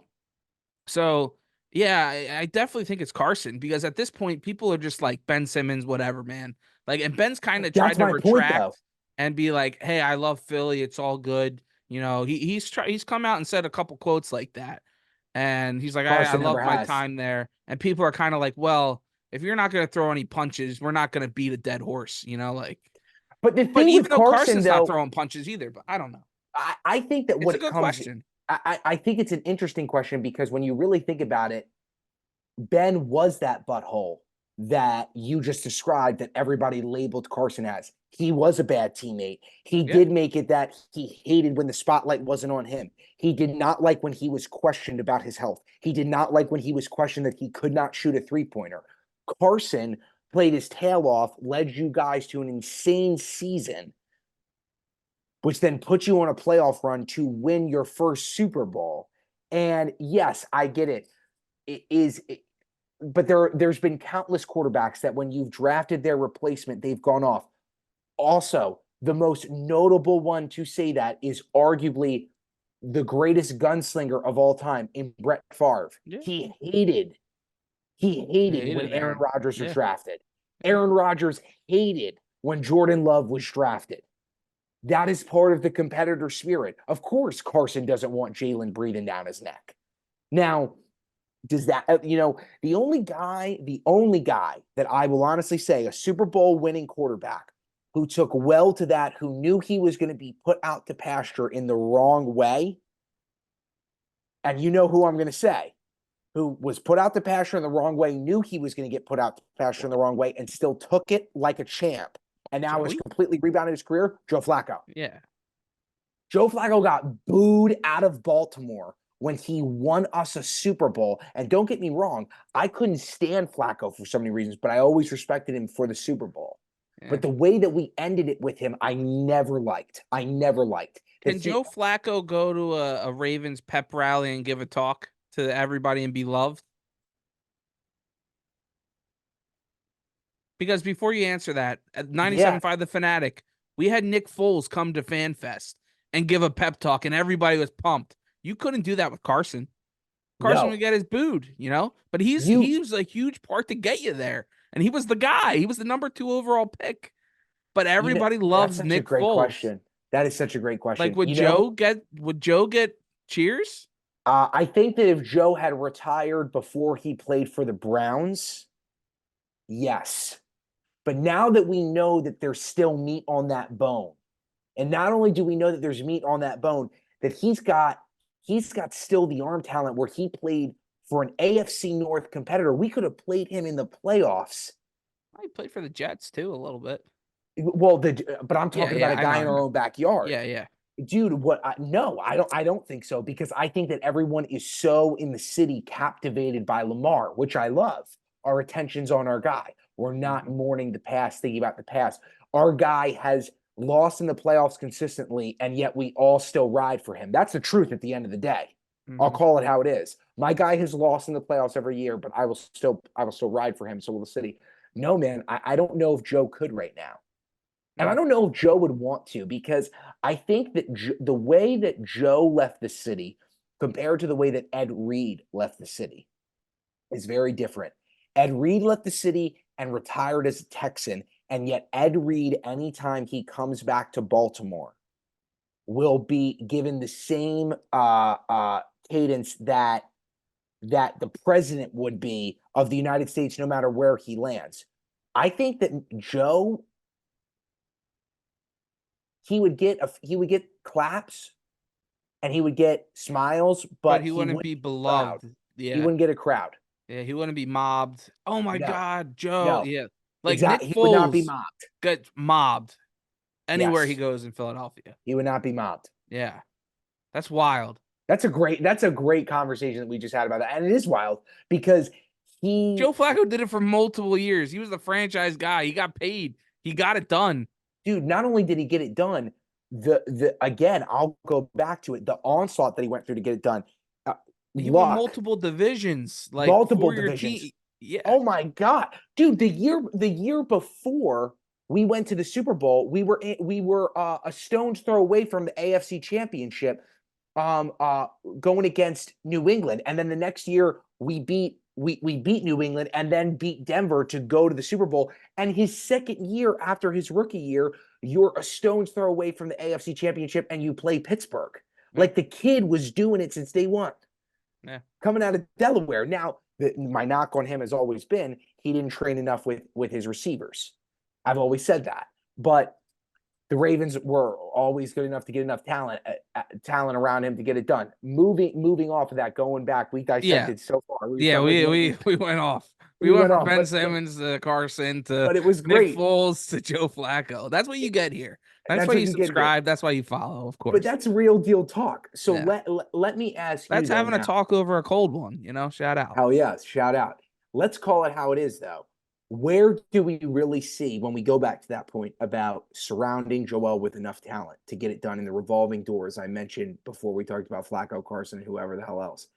So yeah, I definitely think it's Carson because at this point, people are just like Ben Simmons, whatever, man. Like, and Ben's kind of That's tried to my point, though. retract and be like, "Hey, I love Philly. It's all good." He's come out and said a couple quotes like that, and he's like, "I Carson love never my has. time there." And people are kind of like, "Well, if you're not gonna throw any punches, we're not gonna beat a dead horse," like. But the But thing even with though Carson, Carson's not though, throwing punches either, but I don't know. I think that It's what a it good comes, question. I think it's an interesting question because when you really think about it, Ben was that butthole that you just described that everybody labeled Carson as. He was a bad teammate. He Yeah. did make it that he hated when the spotlight wasn't on him. He did not like when he was questioned about his health. He did not like when he was questioned that he could not shoot a three-pointer. Carson played his tail off, led you guys to an insane season, which then put you on a playoff run to win your first Super Bowl. And yes, I get it. It is but there's been countless quarterbacks that when you've drafted their replacement, they've gone off. Also, the most notable one to say that is arguably the greatest gunslinger of all time in Brett Favre. Yeah. He hated when Hated Aaron Aaron. Rodgers was Yeah. drafted. Yeah. Aaron Rodgers hated when Jordan Love was drafted. That is part of the competitor spirit. Of course, Carson doesn't want Jalen breathing down his neck. Now, does that the only guy that I will honestly say a Super Bowl winning quarterback who took well to that, who knew he was going to be put out to pasture in the wrong way, and you know who I'm going to say, who was put out to pasture in the wrong way, knew he was going to get put out to pasture in the wrong way, and still took it like a champ, and now has Joey? completely rebounded his career. Joe Flacco. Yeah. Joe Flacco got booed out of Baltimore when he won us a Super Bowl. And don't get me wrong, I couldn't stand Flacco for so many reasons, but I always respected him for the Super Bowl. Yeah. But the way that we ended it with him, I never liked. I never liked. Can Joe Flacco go to a Ravens pep rally and give a talk to everybody and be loved? Because before you answer that, at Yeah, 97.5 The Fanatic, we had Nick Foles come to FanFest and give a pep talk, and everybody was pumped. You couldn't do that with Carson. Carson would no. get his booed, But You, he was a huge part to get you there, and he was the guy. He was the number 2 overall pick. But everybody that's loves such a Nick great Foles. question. That is such a great Like, question. would Joe get cheers? I think that if Joe had retired before he played for the Browns, yes. But now that we know that there's still meat on that bone, and not only do we know that there's meat on that bone, that he's got still the arm talent where he played for an AFC North competitor. We could have played him in the playoffs. He played for the Jets too a little bit. Well, but I'm Yeah, talking about yeah, a I know, guy I in our know. own backyard. Yeah, yeah. Dude, no, I don't think so because I think that everyone is so in the city captivated by Lamar, which I love. Our attention's on our guy. We're not Mhm. mourning the past, thinking about the past. Our guy has lost in the playoffs consistently, and yet we all still ride for him. That's the truth at the end of the day. I'll Mhm. call it how it is. My guy has lost in the playoffs every year, but I will still ride for him. So will the city. No, man, I don't know if Joe could right now. And I Mm. don't know if Joe would want to because I think that the way that Joe left the city compared to the way that Ed Reed left the city is very different. Ed Reed left the city and retired as a Texan, and yet Ed Reed, anytime he comes back to Baltimore, will be given the same cadence that that the president would be of the United States, no matter where he lands. I think that Joe, he would get claps and he would get smiles, but but he he wouldn't wouldn't be get a crowd. beloved. He Yeah. wouldn't get a crowd. Yeah, he wouldn't be mobbed. Oh my No, God, Joe. no, Yeah. Like Nick exactly. He would not be Foles mobbed. gets mobbed anywhere he Yes, goes in Philadelphia. he would not be mobbed. Yeah. That's wild. That's a great conversation that we just had about that. And it is wild because he Joe Flacco did it for multiple years. He was the franchise guy. He got paid. He got it done. dude, not only did he get it done, the again, I'll go back to it, the onslaught that he went through to get it done. Uh, He won luck, multiple divisions, like multiple for your divisions. team. Yeah. Oh my god. Dude, the year before we went to the Super Bowl, we were a stone's throw away from the AFC Championship um uh going against New England. And then the next year we beat New England and then beat Denver to go to the Super Bowl. And his second year after his rookie year, you're a stone's throw away from the AFC Championship and you play Pittsburgh. Yeah. Like the kid was doing it since day one. Yeah. Coming out of Delaware. Now, my knock on him has always been he didn't train enough with his receivers. I've always said that. But the Ravens were always good enough to get enough talent around him to get it done. Moving off of that, going back, we Yeah. dissected so far. Yeah. We went off. We we went went from off, Ben Simmons to Carson to but it was Nick great. Foles to Joe Flacco. That's what you get here. That's That's why what you you get here. subscribe. That's why you follow, of But course. that's real deal talk. So Yeah. let me ask you That's though having a now. talk over a cold one, shout out. Hell yes, shout out. Let's call it how it is though. Where do we really see when we go back to that point about surrounding Joel with enough talent to get it done in the revolving doors I mentioned before we talked about Flacco, Carson, whoever the hell else?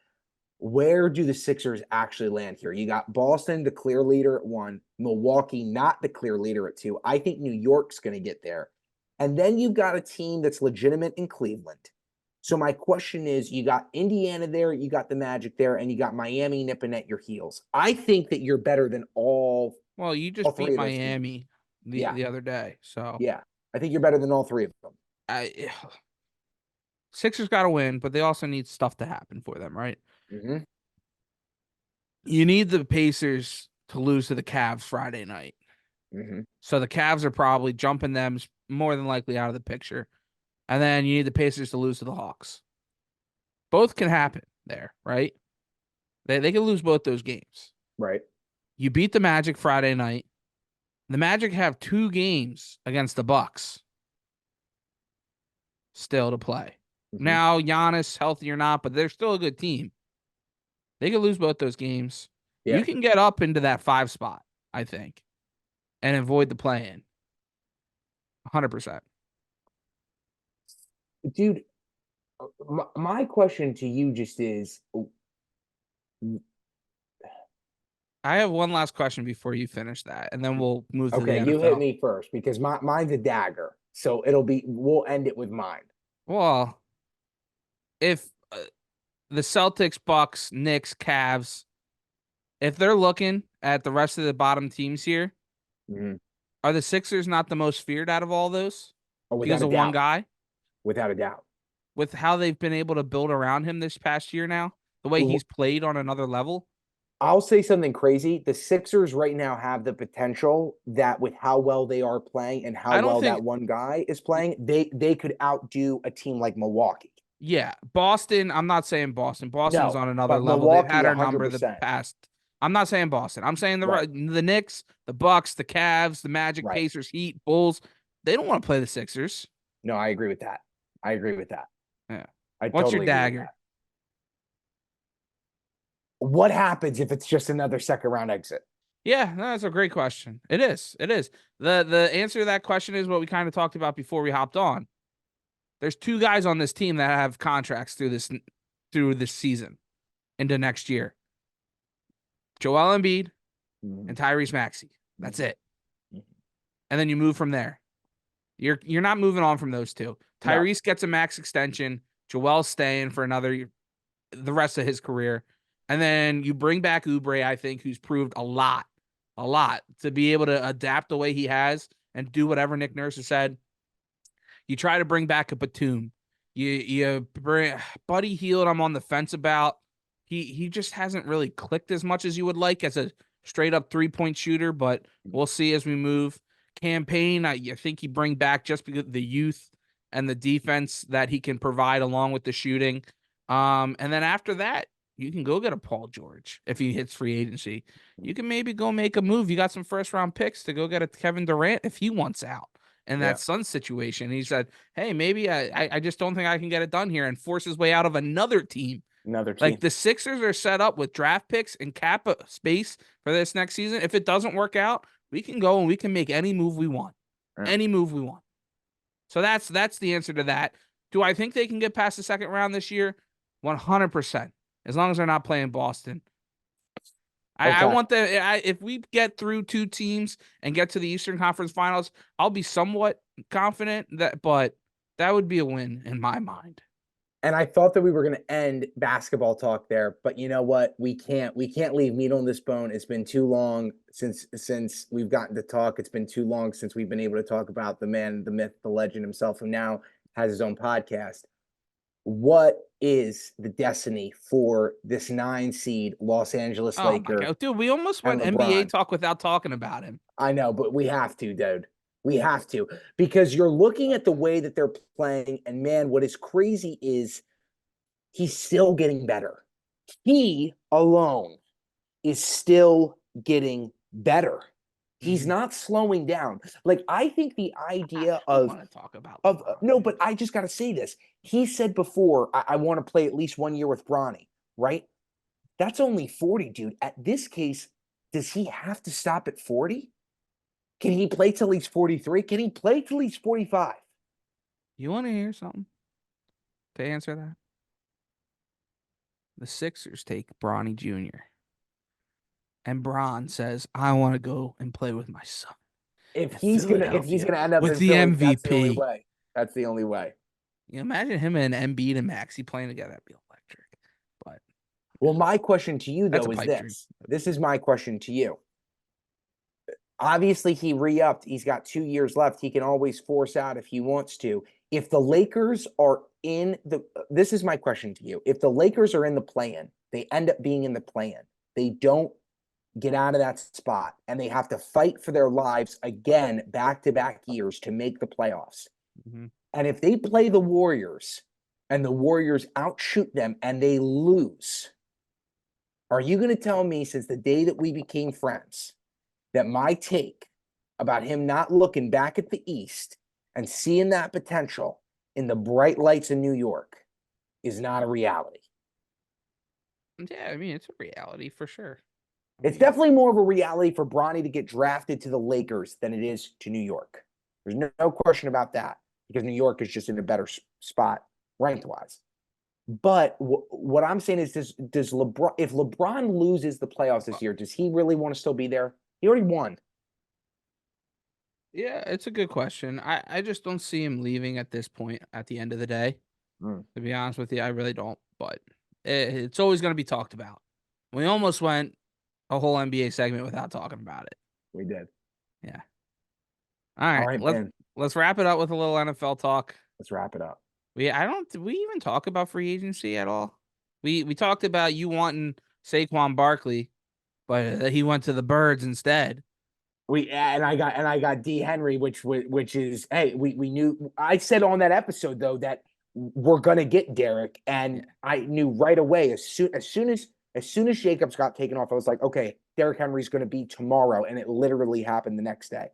Where do the Sixers actually land here? You got Boston, the clear leader at 1, Milwaukee, not the clear leader at 2. I think New York's going to get there. And then you've got a team that's legitimate in Cleveland. So my question is, you got Indiana there, you got the Magic there, and you got Miami nipping at your heels. I think that you're better than all Well, you all just three beat of those teams. Miami Yeah, the other day, so yeah. I think you're better than all three of them. I Sixers got to win, but they also need stuff to happen for them, right? Mm-hmm. You need the Pacers to lose to the Cavs Friday night. Mm-hmm. So the Cavs are probably jumping them more than likely out of the picture. And then you need the Pacers to lose to the Hawks. Both can happen there, right? They can lose both those games. Right. You beat the Magic Friday night. The Magic have 2 games against the Bucks still to play. Mm-hmm. Now, Giannis, healthy or not, but they're still a good team. They could lose both those games. Yeah. You can get up into that 5 spot, I think, and avoid the play-in. 100%. Dude, my question to you just is, I have one last question before you finish that, and then we'll move to the okay, NFL. you hit me first because mine's a dagger. So we'll end it with mine. Well, if the Celtics, Bucks, Knicks, Cavs, if they're looking at the rest of the bottom teams here, Mm-hmm. are the Sixers not the most feared out of all those? Oh, Because of one guy? Without a doubt. With how they've been able to build around him this past year now, the way he's played on another level. I'll say something crazy. The Sixers right now have the potential that with how well they are playing and how well that one guy is playing, they could outdo a team like Milwaukee. Yeah. Boston, I'm not saying Boston. Boston's on another but level. They've Milwaukee, had our number the 100%. past. I'm not saying Boston. I'm saying Right. the Knicks, the Bucks, the Cavs, the Magic, Right. Pacers, Heat, Bulls. They don't want to play the Sixers. No, I agree with that. Yeah. totally What's your agree with dagger? that. What happens if it's just another second round exit? Yeah, no, that's a great question. It is. It is. The answer to that question is what we kind of talked about before we hopped on. There's 2 guys on this team that have contracts through this season into next year. Joel Embiid and Tyrese Maxey. That's it. And then you move from there. You're not moving on from those 2. Tyrese gets a max extension. Joel's staying for the rest of his career. And then you bring back Oubre, I think, who's proved a lot to be able to adapt the way he has and do whatever Nick Nurse has said. You try to bring back a Batum. You bring Buddy Hield, I'm on the fence about. he just hasn't really clicked as much as you would like as a straight up 3-point shooter, but we'll see as we move. Campaign, I think he bring back just because the youth and the defense that he can provide along with the shooting. And then after that, you can go get a Paul George if he hits free agency. You can maybe go make a move. You got some first round picks to go get a Kevin Durant if he wants out in Yeah. that Suns situation. He said, hey, maybe I just don't think I can get it done here, and force his way out of another team. Another team. Like the Sixers are set up with draft picks and cap space for this next season. If it doesn't work out, we can go and we can make any move we want. Yeah. Any move we want. So that's the answer to that. Do I think they can get past the second round this year? 100%. As long as they're not playing Boston. I want if we get through 2 teams and get to the Eastern Conference Finals, I'll be somewhat confident but that would be a win in my mind. And I thought that we were going to end basketball talk there, but you know what? We can't leave meat on this bone. It's been too long since we've gotten to talk. It's been too long since we've been able to talk about the man, the myth, the legend himself, who now has his own podcast. What is the destiny for this 9 seed Los Angeles Lakers? My God. Dude, we almost went NBA talk without talking about him. I know, but we have to, dude. We have to, because you're looking at the way that they're playing, and man, what is crazy is he's still getting better. He alone is still getting better. He's not slowing down. Like, I think the idea I want to talk about no, but I just got to say this. He said before, I want to play at least 1 year with Bronny, right? That's only 40, dude. At this case, does he have to stop at 40? Can he play till he's 43? Can he play till he's 45? You want to hear something to answer that? The Sixers take Bronny Jr. And Bron says, I want to go and play with my son. If he's gonna end up with in the Philly, MVP, that's the only way. That's the only way. You imagine him and Embiid and Maxey playing together. That'd be electric. But well, my question to you though is this. Dream. This is my question to you. Obviously, he re-upped. He's got 2 years left. He can always force out if he wants to. If the Lakers are in the, this is my question to you. If the Lakers are in the play-in, they end up being in the play-in. They don't get out of that spot, and they have to fight for their lives again, back-to-back years to make the playoffs. Mm-hmm. And if they play the Warriors and the Warriors outshoot them and they lose, are you going to tell me, since the day that we became friends, that my take about him not looking back at the East and seeing that potential in the bright lights in New York is not a reality? Yeah, I mean, it's a reality for sure. It's definitely more of a reality for Bronny to get drafted to the Lakers than it is to New York. There's no question about that, because New York is just in a better spot ranked-wise. But what I'm saying is, does LeBron, if LeBron loses the playoffs this year, does he really want to still be there? He already won. Yeah, it's a good question. I just don't see him leaving at this point at the end of the day. To be honest with you, I really don't. But it's always going to be talked about. We almost went a whole NBA segment without talking about it. We did. Yeah. All right, man. Let's wrap it up with a little NFL talk. Let's wrap it up. Did we even talk about free agency at all? We talked about you wanting Saquon Barkley, but he went to the Birds instead. I got D Henry, which is, hey, we knew. I said on that episode though that we're gonna get Derek, and I knew right away as soon as Jacobs got taken off, I was like, okay, Derek Henry's gonna be tomorrow, and it literally happened the next day.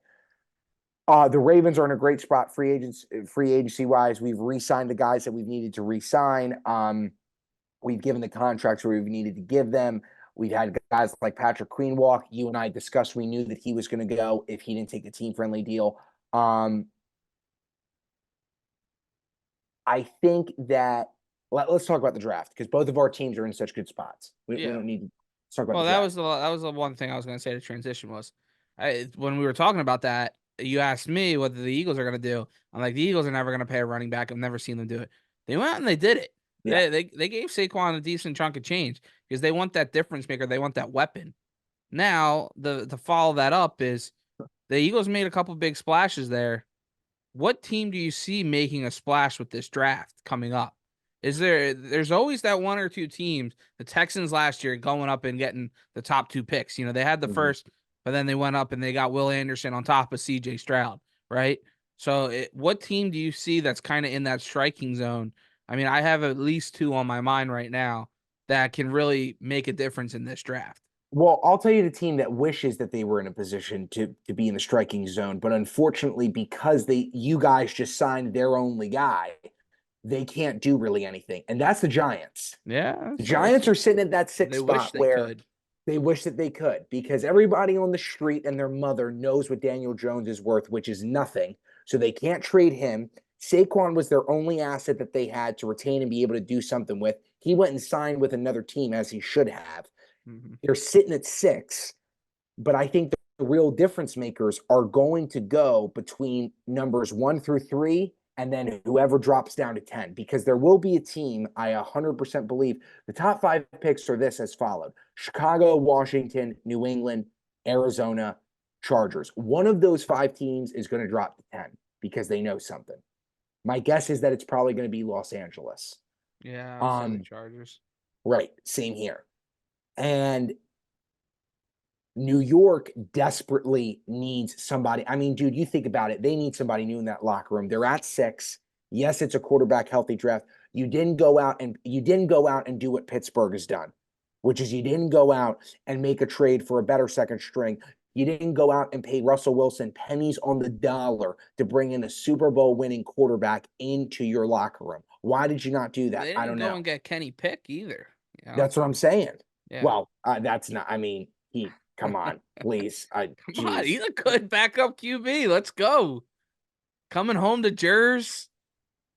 The Ravens are in a great spot free agency wise. We've re-signed the guys that we've needed to re-sign. We've given the contracts where we've needed to give them. We've had guys like Patrick Queen walk. You and I discussed, we knew that he was going to go if he didn't take a team-friendly deal. I think that let's talk about the draft, because both of our teams are in such good spots. We don't need to talk about the draft. That was the one thing I was going to say to transition was, when we were talking about that, you asked me what the Eagles are going to do. I'm like, the Eagles are never going to pay a running back. I've never seen them do it. They went out and they did it. Yeah. They gave Saquon a decent chunk of change because they want that difference maker. They want that weapon. Now, to follow that up is the Eagles made a couple big splashes there. What team do you see making a splash with this draft coming up? There's always that one or two teams, the Texans last year going up and getting the top two picks. They had the Mhm. first, but then they went up and they got Will Anderson on top of CJ Stroud, right? So what team do you see that's kind of in that striking zone? I mean, I have at least two on my mind right now that can really make a difference in this draft. Well, I'll tell you the team that wishes that they were in a position to be in the striking zone, but unfortunately, because you guys just signed their only guy, they can't do really anything. And that's the Giants. Yeah, The so it's, Giants are sitting at that they sixth wish spot they where could. they wish that they could, because everybody on the street and their mother knows what Daniel Jones is worth, which is nothing. So they can't trade him. Saquon was their only asset that they had to retain and be able to do something with. He went and signed with another team, as he should have. Mhm. They're sitting at six, but I think the real difference makers are going to go between numbers 1 through 3, and then whoever drops down to 10, because there will be a team. I 100% believe the top 5 picks are this as followed: Chicago, Washington, New England, Arizona, Chargers. One of those 5 teams is going to drop to 10 because they know something. My guess is that it's probably going to be Los Angeles. Yeah, I'll say the Um, Chargers. right, same here. And New York desperately needs somebody. I mean, dude, you think about it. They need somebody new in that locker room. They're at 6. Yes, it's a quarterback healthy draft. You didn't go out and do what Pittsburgh has done, which is you didn't go out and make a trade for a better second string. You didn't go out and pay Russell Wilson pennies on the dollar to bring in a Super Bowl winning quarterback into your locker room. Why did you not do that? They I didn't don't go know. and get Kenny Pick either. That's what I'm saying. Yeah. Well, that's not. I mean, come on, please. Come on, Jeez. he's a good backup QB. Let's go. Coming home to Jers,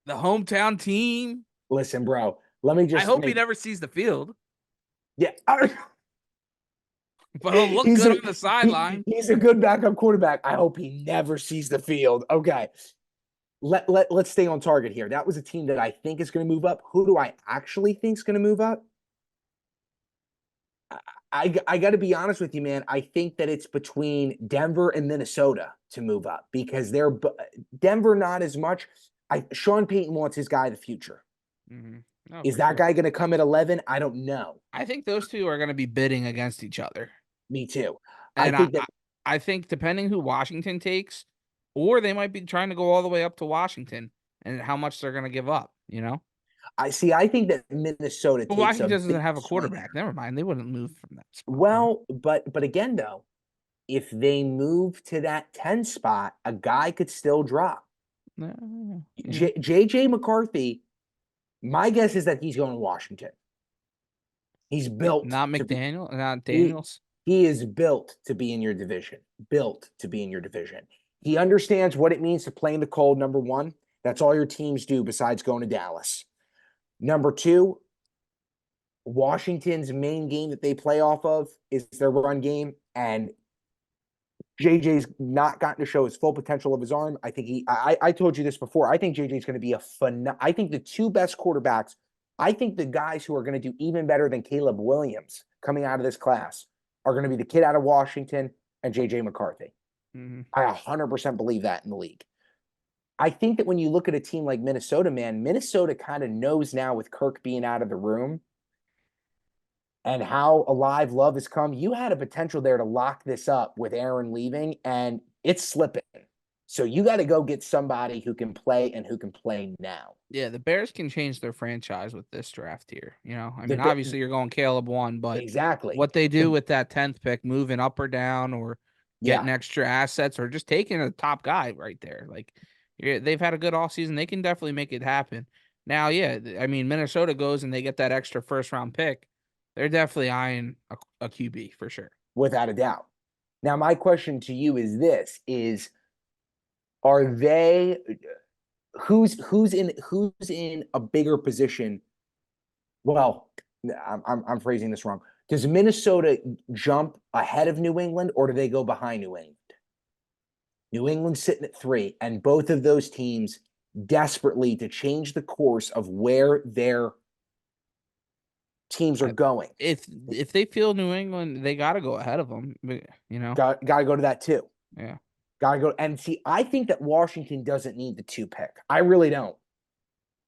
the hometown team. Listen, bro. Let me I just hope he make. never sees the field, Yeah, but he'll look he's good a on the sideline. he's a good backup quarterback. I hope he never sees the field. Okay. Let's stay on target here. That was a team that I think is going to move up. Who do I actually think is going to move up? I got to be honest with you, man. I think that it's between Denver and Minnesota to move up, because Denver not as much. Sean Payton wants his guy of the future. No, Is for that sure. guy going to come at 11? I don't know. I think those two are going to be bidding against each other. Me too. I And I, think that I I think depending who Washington takes, or they might be trying to go all the way up to Washington and how much they're going to give up, I think that Minnesota But takes a Washington doesn't big have a swing quarterback. here. Never mind. They wouldn't move from that spot. Well, but again though, if they move to that 10 spot, a guy could still drop. Yeah. JJ McCarthy, my guess is that he's going to Washington. He's built Not to be McDaniel, not he Daniels. he is built to be in your division. Built to be in your division. He understands what it means to play in the cold, number 1. That's all your teams do besides going to Dallas. Number 2, Washington's main game that they play off of is their run game, and JJ's not gotten to show his full potential of his arm. I think I told you this before. I think JJ's going to be I think the two best quarterbacks, I think the guys who are going to do even better than Caleb Williams coming out of this class are going to be the kid out of Washington and JJ McCarthy. Mm-hmm. I 100% believe that in the league. I think that when you look at a team like Minnesota, man, Minnesota kind of knows now, with Kirk being out of the room and how alive Love has come, you had a potential there to lock this up with Aaron leaving, and it's slipping. So you got to go get somebody who can play and who can play now. Yeah, the Bears can change their franchise with this draft here. I mean, The obviously you're going Caleb 1, but exactly. what they do The, with that 10th pick, moving up or down, or yeah, getting extra assets, or just taking a top guy right there, like they've had a good offseason. They can definitely make it happen. Now, yeah, I mean, Minnesota goes and they get that extra first round pick. They're definitely eyeing a QB for sure. without a doubt. Now, my question to you is this: is are they who's in a bigger position? Well, I'm phrasing this wrong. Does Minnesota jump ahead of New England, or do they go behind New England? New England's sitting at 3, and both of those teams desperately to change the course of where their teams are I, going. if they feel New England, they got to go ahead of them. Got to go to that too. Yeah. Got to go. And see, I think that Washington doesn't need the 2 pick. I really don't.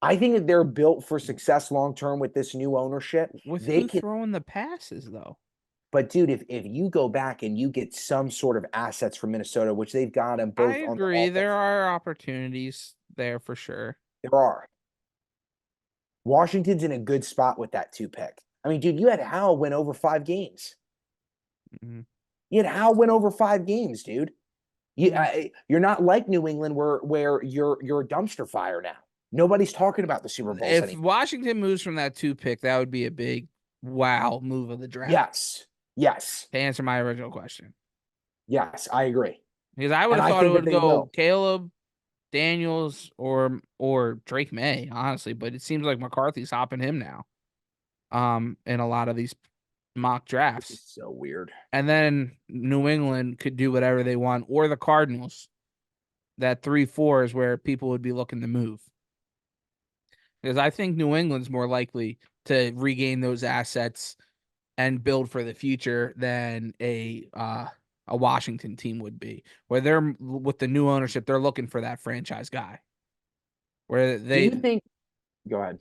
I think that they're built for success long term with this new ownership. With They who can, throwing the passes though? but dude, if you go back and you get some sort of assets from Minnesota, which they've got them I both on the agree. There offense, are opportunities there for sure. there are. Washington's in a good spot with that 2 pick. I mean, dude, you had Howell win over 5 games. Mhm. You had Howell win over 5 games, dude. Mm. You're not like New England where you're a dumpster fire now. Nobody's talking about the Super Bowls If anymore. Washington moves from that 2 pick, that would be a big wow move of the draft. Yes. Yes. To answer my original question, Yes, I agree. because I would And have I thought it think that would they go will. Caleb, Daniels, or Drake May, honestly, but it seems like McCarthy's hopping him now. In a lot of these mock Which is drafts. so weird. And then New England could do whatever they want, or the Cardinals. That 3-4 is where people would be looking to move. Because I think New England's more likely to regain those assets and build for the future than a Washington team would be. Where they're with the new ownership, they're looking for that franchise guy. Where Do you they think go ahead.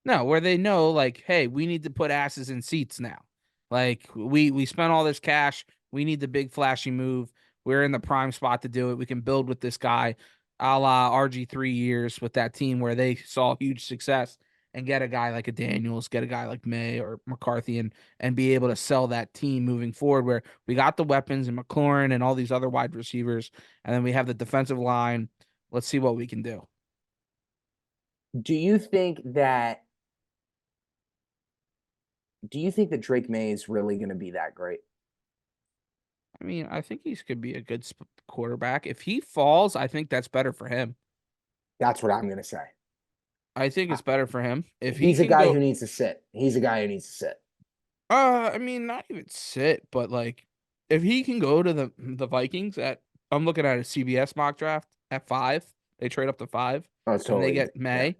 No, where they know like, hey, we need to put asses in seats now. Like we spent all this cash. We need the big flashy move. We're in the prime spot to do it. We can build with this guy, a la RG 3 years with that team where they saw huge success and get a guy like a Daniels, get a guy like May or McCarthy and be able to sell that team moving forward where we got the weapons and McLaurin and all these other wide receivers, and then we have the defensive line. Let's see what we can do. Do you think that Drake May is really going to be that great? I mean, I think he could be a good quarterback. If he falls, I think that's better for him. That's what I'm going to say. I think Uh, it's better for him if he He's a can guy go. who needs to sit. He's a guy who needs to sit. I mean, not even sit, but like, if he can go to the Vikings at, I'm looking at a CBS mock draft at 5. They trade up to 5, Oh, it's and they totally get yeah. May,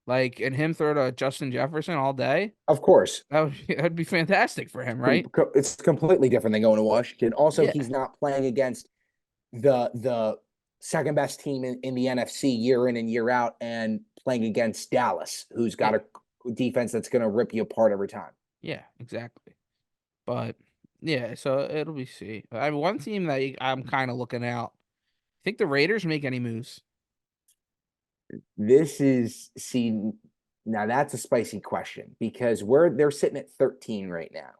like, and him throw to Justin Jefferson all day. Of course, That'd be fantastic for him, right? it's completely different than going to Washington. Also, Yeah, he's not playing against the second best team in the NFC year in and year out, and playing against Dallas, who's got yeah, a defense that's going to rip you apart every time. yeah, exactly. But yeah, so it'll be see. I mean, one team that I'm kind of looking out. Think the Raiders make any moves? This is see now that's a spicy question because they're sitting at 13 right now.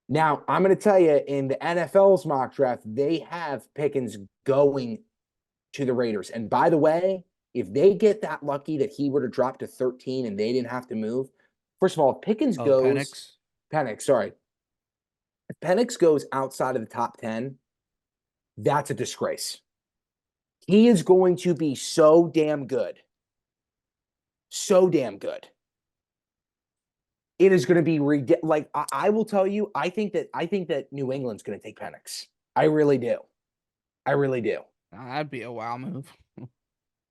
Now, I'm going to tell you in the NFL's mock draft, they have Pickens going to the Raiders. And by the way, if they get that lucky that he were to drop to 13 and they didn't have to move, first of all, if Pickens Oh, goes, Penix. Penix, sorry. If Penix goes outside of the top 10, that's a disgrace. He is going to be so damn good. So damn good. It is going to be like I will tell you, I think that New England's going to take Penix. I really do. I really do. That'd be a wow move.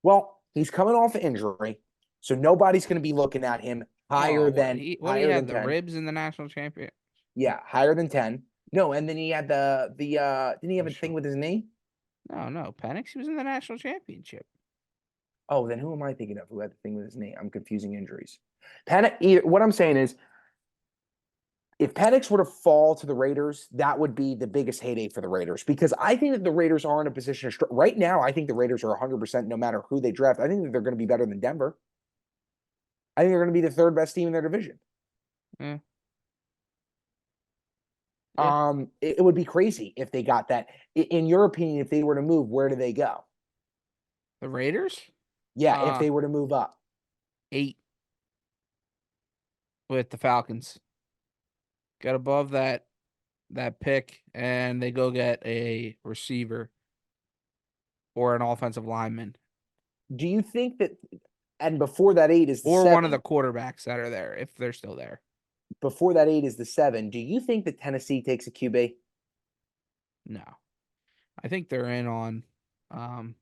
Well, he's coming off an injury, so nobody's going to be looking at him Well, what he higher than had the 10. ribs in the national champion. Yeah, higher than 10. No, and then he had the didn't he have a thing National- with his knee? No, Penix. He was in the national championship. Oh, then who am I thinking of who had the thing with his knee? I'm confusing injuries. What I'm saying is if Penix were to fall to the Raiders, that would be the biggest heyday for the Raiders because I think that the Raiders are in a position right now. I think the Raiders are 100% no matter who they draft. I think that they're going to be better than Denver. I think they're going to be the third best team in their division. Yeah, yeah. It would be crazy if they got that. In your opinion, if they were to move, where do they go? The Raiders. Yeah, if Uh, they were to move up. 8 with the Falcons. Get above that pick, and they go get a receiver or an offensive lineman Do you think that, and before that 8 is the or one of the 7, quarterbacks that are there if they're still there. before that 8 is the 7, do you think that Tennessee takes a QB? No, I think they're in on, um,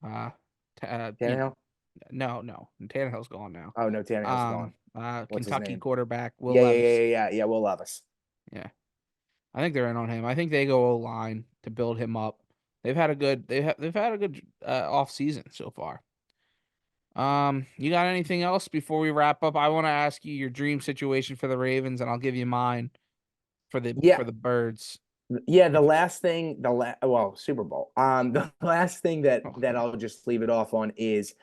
uh, Tannehill? no, Tannehill's gone now. Oh, no, Tannehill's gone. What's his Kentucky name? quarterback Will Yeah, yeah, Levis. yeah, yeah, yeah. Yeah, Will Levis. Yeah, I think they're in on him. I think they go O-line to build him up. They've had a good off season so far. You got anything else before we wrap up? I want to ask you your dream situation for the Ravens, and I'll give you mine Yeah, for the Birds. yeah. The If last thing, well, Super Bowl. The last thing that okay. I'll just leave it off on is,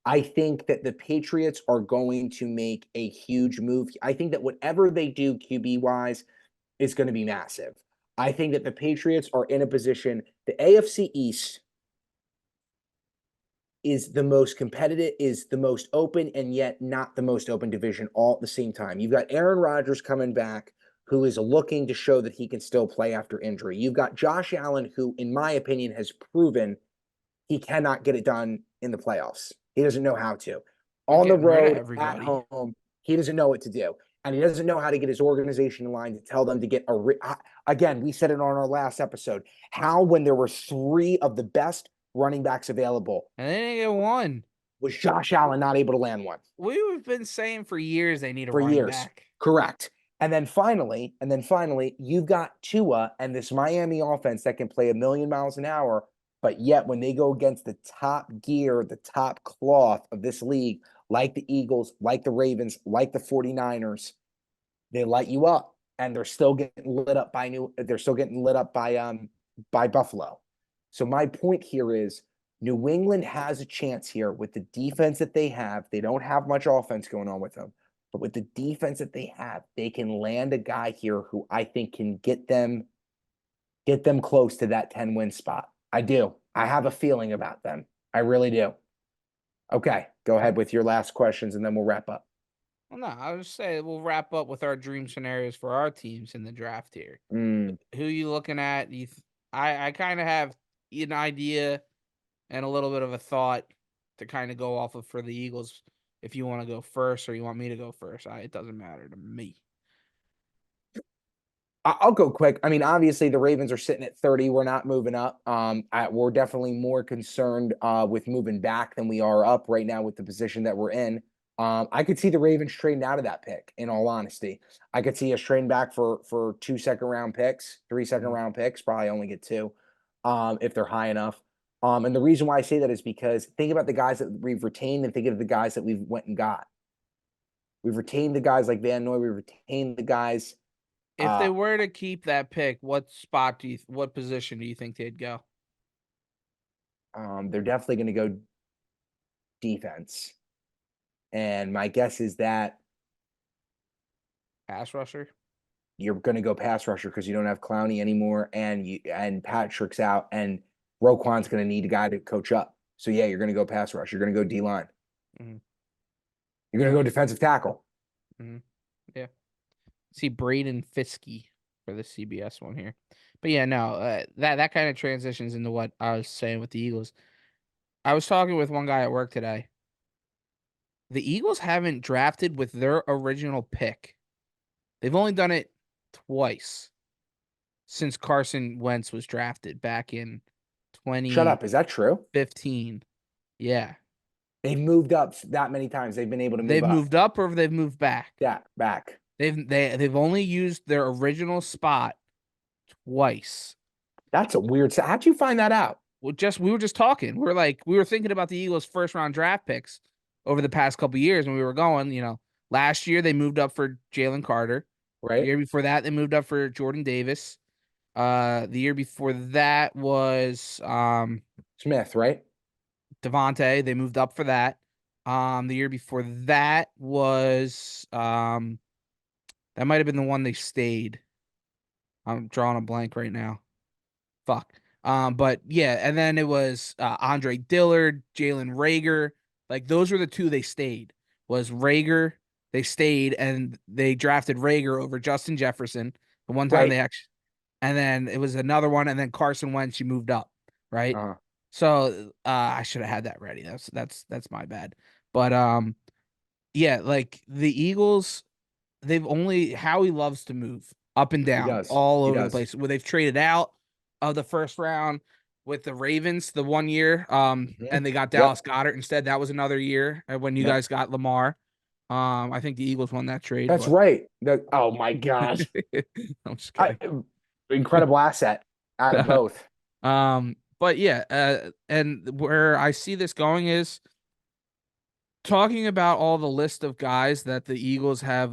I think that the Patriots are going to make a huge move. I think that whatever they do QB wise is going to be massive. I think that the Patriots are in a position. The AFC East is the most competitive, is the most open, and yet not the most open division all at the same time. You've got Aaron Rodgers coming back, who is looking to show that he can still play after injury. You've got Josh Allen, who, in my opinion, has proven he cannot get it done in the playoffs. He doesn't know how to. They're On the getting rid of road, at everybody. home, he doesn't know what to do. And he doesn't know how to get his organization in line to tell them to get again, we said it on our last episode. How, when there were three of the best running backs available, And they didn't get one. was Josh Allen not able to land one We've been saying for years they need a for running years? back. Correct. And then finally, you've got Tua and this Miami offense that can play a million miles an hour, but yet when they go against the top gear, the top cloth of this league, like the Eagles, like the Ravens, like the 49ers, they light you up, and they're still getting lit up by Buffalo. So my point here is, New England has a chance here with the defense that they have. They don't have much offense going on with them, but with the defense that they have, they can land a guy here who I think can get them close to that 10-win spot. I do. I have a feeling about them. I really do. Okay, go Okay. ahead with your last questions and then we'll wrap up. Well, no, I was just say we'll wrap up with our dream scenarios for our teams in the draft here. Mm. Who you looking at? I kind of have an idea and a little bit of a thought to kind of go off of for the Eagles. If you want to go first or you want me to go first, it doesn't matter to me. I'll go quick. I mean, obviously the Ravens are sitting at 30. We're not moving up. We're definitely more concerned with moving back than we are up right now with the position that we're in. I could see the Ravens trading out of that pick, in all honesty. I could see us trading back for 2 second round picks, 3 second Mhm. round picks, probably only get two, if they're high enough. And the reason why I say that is because think about the guys that we've retained and think of the guys that we've went and got. We've retained the guys like Van Noy. We've retained the guys. If they uh, were to keep that pick, what position do you think they'd go? they're definitely going to go defense. And my guess is that Pass rusher? you're going to go pass rusher because you don't have Clowney anymore, and Patrick's out, and Roquan's going to need a guy to coach up. So yeah, you're going to go pass rush. You're going to go D line. Mhm. You're going to go defensive tackle. Mhm. Yeah. See Braden Fiskey for the CBS one here. But yeah, no, that kind of transitions into what I was saying with the Eagles. I was talking with one guy at work today. The Eagles haven't drafted with their original pick. They've only done it twice since Carson Wentz was drafted back in Shut up. Is that true? 2015. Yeah. They've moved up that many times. They've been able to move They've up. moved up or they've moved back. Yeah, back. They've only used their original spot twice. That's a weird. How'd you find that out? We were just talking. We were thinking about the Eagles' first round draft picks over the past couple years when we were going. Last year they moved up for Jalen Carter. The Right, year before that they moved up for Jordan Davis. The year before that was Smith. Right. Devontae. They moved up for that. The year before that was that might have been the one they stayed. I'm drawing a blank right now. Fuck. But yeah, and then it was Andre Dillard, Jalen Rager. Like those were the two they stayed. Was Rager, they stayed and they drafted Rager over Justin Jefferson. The one time Right. they actually, and then it was another one, and then Carson Wentz, she moved up, right? Uh, So I should have had that ready. That's my bad. But yeah, like the Eagles, they've only Howie loves to move up and he down does. all He over the does. place. Where they've traded out of the first round with the Ravens the one year, Mhm. and they got Dallas Yep. Goddard instead. That was another year when you Yep. guys got Lamar. I think the Eagles won that trade, That's but right. Oh my gosh. I'm just I, kidding. incredible asset out of both. But yeah, and where I see this going is talking about all the list of guys that the Eagles have,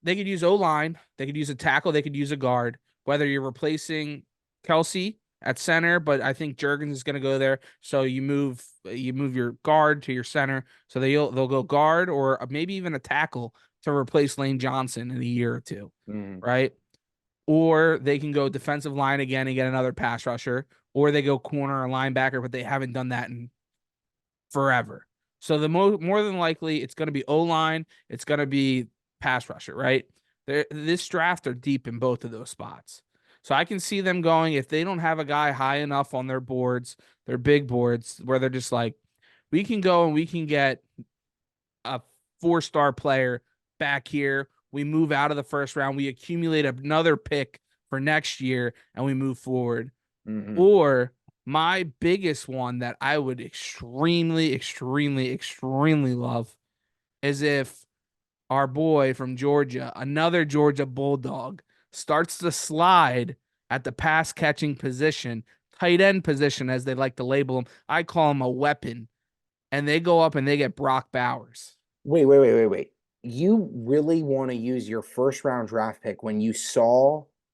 they could use O-line, they could use a tackle, they could use a guard. Whether you're replacing Kelsey at center, but I think Jurgens is going to go there. So you move your guard to your center. So they'll go guard or maybe even a tackle to replace Lane Johnson in a year or two, Mhm. right? Or they can go defensive line again and get another pass rusher, or they go corner or linebacker, but they haven't done that in forever. So the more than likely it's going to be O-line, it's going to be pass rusher, right? This draft are deep in both of those spots. So I can see them going if they don't have a guy high enough on their boards, their big boards, where they're just like, we can go and we can get a 4-star player back here. We move out of the first round. We accumulate another pick for next year and we move forward. Mhm. Or my biggest one that I would extremely, extremely, extremely love is if our boy from Georgia, another Georgia Bulldog, starts to slide at the pass catching position, tight end position, as they like to label him. I call him a weapon. And they go up and they get Brock Bowers. Wait. You really want to use your first round draft pick when you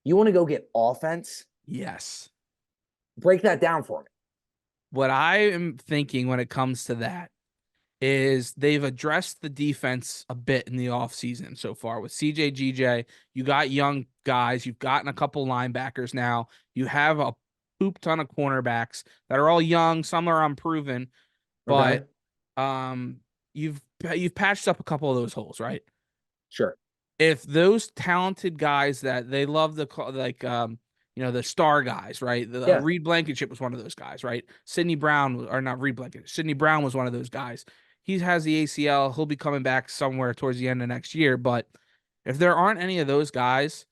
want to go get offense? Yes. Break that down for me. What I am thinking when it comes to that is they've addressed the defense a bit in the offseason so far with CJ GJ. You got young guys, you've gotten a couple linebackers now. You have a poop ton of cornerbacks that are all young, some are unproven, Okay. but you've patched up a couple of those holes, right? Sure. If those talented guys that they love the the star guys, right? Yeah. Reed Blankenship was one of those guys, right? Sidney Brown, or not Reed Blankenship, Sidney Brown was one of those guys. He has the ACL. He'll be coming back somewhere towards the end of next year. But if there aren't any of those guys,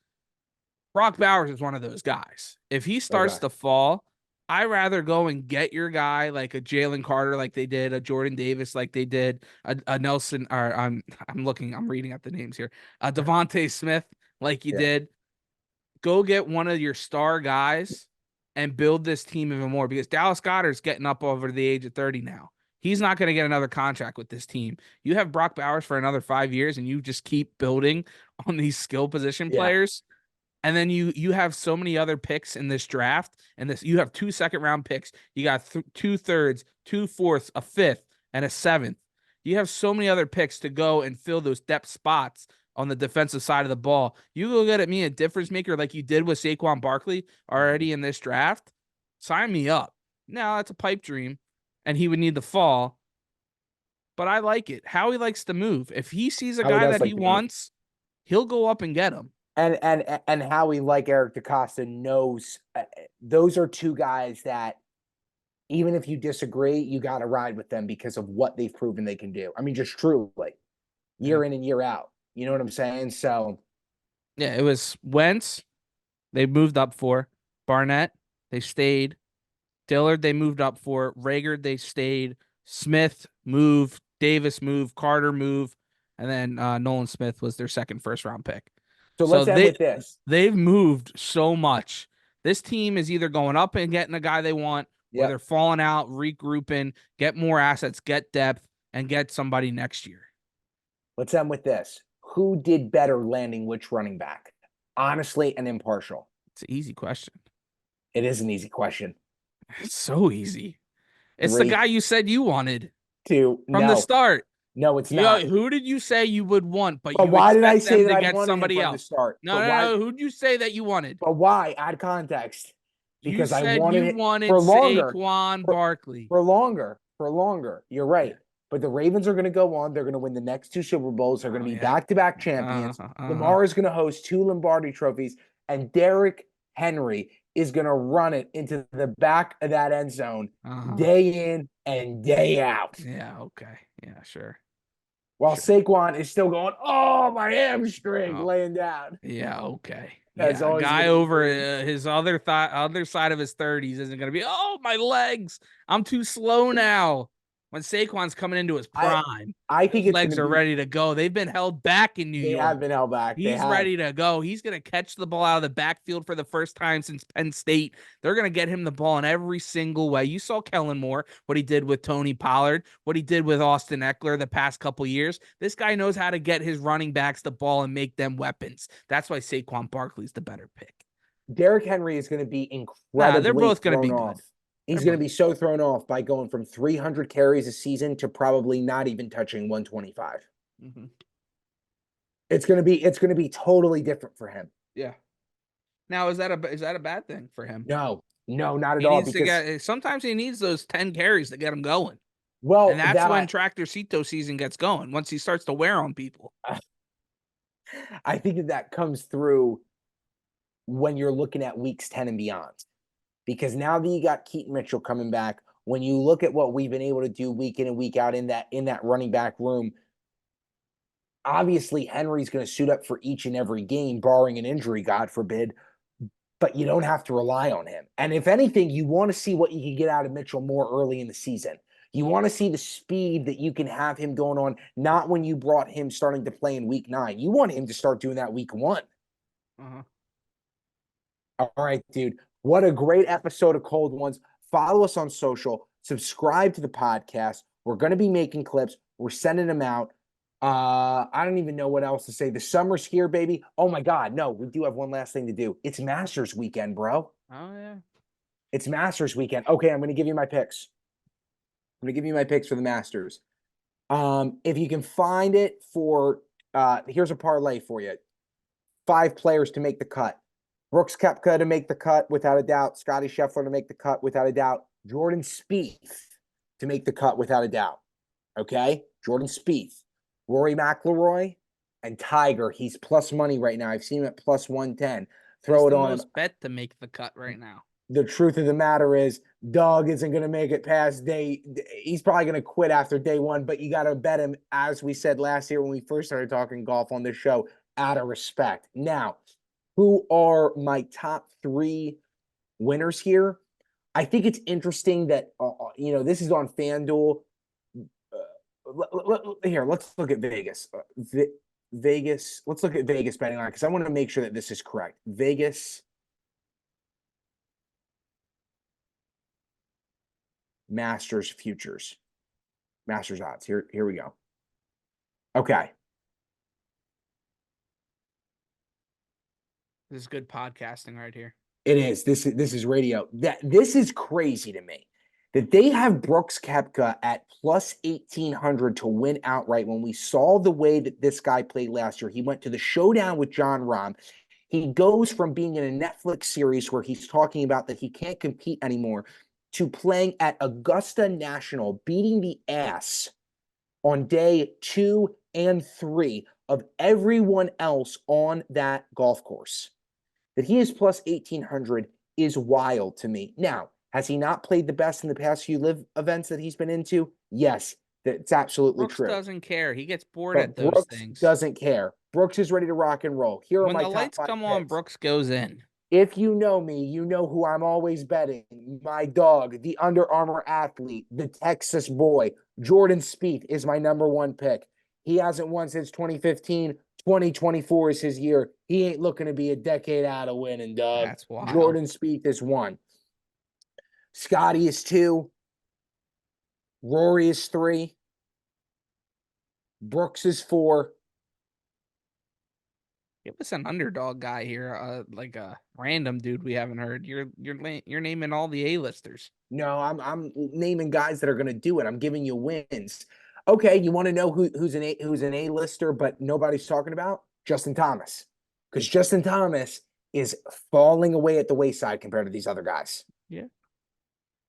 Brock Bowers is one of those guys. If he starts Okay. to fall, I rather go and get your guy like a Jalen Carter, like they did, a Jordan Davis, like they did, a Nelson. Or I'm reading at the names here. Devontae Smith, like you Yeah. did. Go get one of your star guys and build this team even more because Dallas Goedert's getting up over the age of 30 now. He's not going to get another contract with this team. You have Brock Bowers for another 5 years and you just keep building on these skill position Yeah. players. And then you have so many other picks in this draft, and this you have 2 second-round picks. You got 2 thirds, 2 fourths, a fifth, and a seventh. You have so many other picks to go and fill those depth spots on the defensive side of the ball. You go get at me a difference maker like you did with Saquon Barkley Mhm. already in this draft. Sign me up. Now that's a pipe dream, and he would need the fall. But I like it. Howie likes to move. If he sees a How he guy does that he like the move. wants, he'll go up and get him. And how we like Eric DaCosta knows those are two guys that even if you disagree, you got to ride with them because of what they've proven they can do. I mean, just truly, Yeah. year in and year out. You know what I'm saying? So, Yeah, it was Wentz, they moved up for. Barnett, they stayed. Dillard, they moved up for. Rager, they stayed. Smith moved. Davis moved. Carter moved. And then Nolan Smith was their second first round pick. so So let's end with this. they've moved so much. This team is either going up and getting a guy they want, or they're Yep. falling out, regrouping, get more assets, get depth, and get somebody next year. Let's end with this. Who did better landing which running back? Honestly and impartial. It's an easy question. It is an easy question. It's so easy. It's the Three, guy you said you wanted two, from the no, start. no, it's Yeah, not. who did you say you would want, but But you why did I expect say them that to I get wanted him somebody from the else? start? No, no, no. Who'd you say that you wanted? But why? Add context. You Because I said wanted you it wanted for longer. Saquon For, Barkley. for longer. You're right. But the Ravens are going to go on. They're going to win the next two Super Bowls. They're going to be Yeah. back-to-back champions. Uh-huh. Lamar is going to host 2 Lombardi trophies, and Derrick Henry is going to run it into the back of that end zone day in and day out. Yeah, okay. Yeah, sure. While Sure. Saquon is still going, oh, my hamstring, Oh, laying down. yeah, okay. That's Yeah, a always guy going to be over great. his other side of his 30s isn't going to be, oh, my legs. I'm too slow now. when Saquon's coming into his I prime, I those think it's going legs to are be. ready to go. They've been held back in New They York. have been held back. They He's have. ready to go. He's going to catch the ball out of the backfield for the first time since Penn State. They're going to get him the ball in every single way. You saw Kellen Moore, what he did with Tony Pollard, what he did with Austin Eckler the past couple years. This guy knows how to get his running backs the ball and make them weapons. That's why Saquon Barkley's the better pick. Derrick Henry is going to be Nah, they're incredibly both going to thrown be off. good. They're He's going both. to be so thrown off by going from 300 carries a season to probably not even touching 125. Mm-hmm. It's going to be totally different for him. Yeah. Now, is that a bad thing for him? No, not at He all. needs to Because sometimes he needs those 10 carries to get him going. And well, that's when Tractor Cito season gets going, once he starts to wear on people. I think that comes through when you're looking at weeks 10 and beyond. Because now that you got Keaton Mitchell coming back, when you look at what we've been able to do week in and week out in that running back room, obviously Henry's going to suit up for each and every game, barring an injury, God forbid. But you don't have to rely on him. And if anything, you want to see what you can get out of Mitchell more early in the season. You want to see the speed that you can have him going on, not when you brought him starting to play in week 9. You want him to start doing that week 1. Uh-huh. All right, dude. What a great episode of Cold Ones. Follow us on social. Subscribe to the podcast. We're going to be making clips. We're sending them out. I don't even know what else to say. The summer's here, baby. Oh my God. No, we do have one last thing to do. It's Masters weekend, bro. Oh, yeah. It's Masters weekend. Okay, I'm going to give you my picks. I'm going to give you my picks for the Masters. If you can find it for, here's a parlay for you. 5 players to make the cut. Brooks Koepka to make the cut without a doubt. Scotty Scheffler to make the cut without a doubt. Jordan Spieth to make the cut without a doubt. Okay? Jordan Spieth. Rory McIlroy and Tiger. He's plus money right now. I've seen him at plus 110. Throw He's it the on him. most bet to make the cut right now. The truth of the matter is, Doug isn't going to make it past day. He's probably going to quit after day 1, but you got to bet him, as we said last year when we first started talking golf on this show, out of respect. Now, who are my top 3 winners here? I think it's interesting that, this is on FanDuel. Here, let's look at Vegas. Vegas, let's look at Vegas betting line because I want to make sure that this is correct. Vegas Masters futures. Masters odds. Here we go. Okay. This is good podcasting right here. It is. This is radio. This is crazy to me that they have Brooks Koepka at plus 1,800 to win outright when we saw the way that this guy played last year. He went to the showdown with John Rahm. He goes from being in a Netflix series where he's talking about that he can't compete anymore to playing at Augusta National, beating the ass on day 2 and 3 of everyone else on that golf course. That he is plus 1,800 is wild to me. Now, has he not played the best in the past few live events that he's been into? Yes, that's absolutely Brooks true. doesn't care. He gets bored But at those Brooks things. doesn't care. Brooks is ready to rock and roll. Here are When my the top lights 5 come on, picks. Brooks goes in. If you know me, you know who I'm always betting. My dog, the Under Armour athlete, the Texas boy. Jordan Spieth is my number 1 pick. He hasn't won since 2015. 2024 is his year. He ain't looking to be a decade out of winning, dog. That's wild. Jordan Spieth is 1. Scotty is 2. Rory is 3. Brooks is 4. Give us an underdog guy here, like a random dude we haven't heard. You're naming all the A-listers. No, I'm naming guys that are going to do it. I'm giving you wins. Okay, you want to know who's an A-lister, but nobody's talking about? Justin Thomas, because Justin Thomas is falling away at the wayside compared to these other guys. Yeah.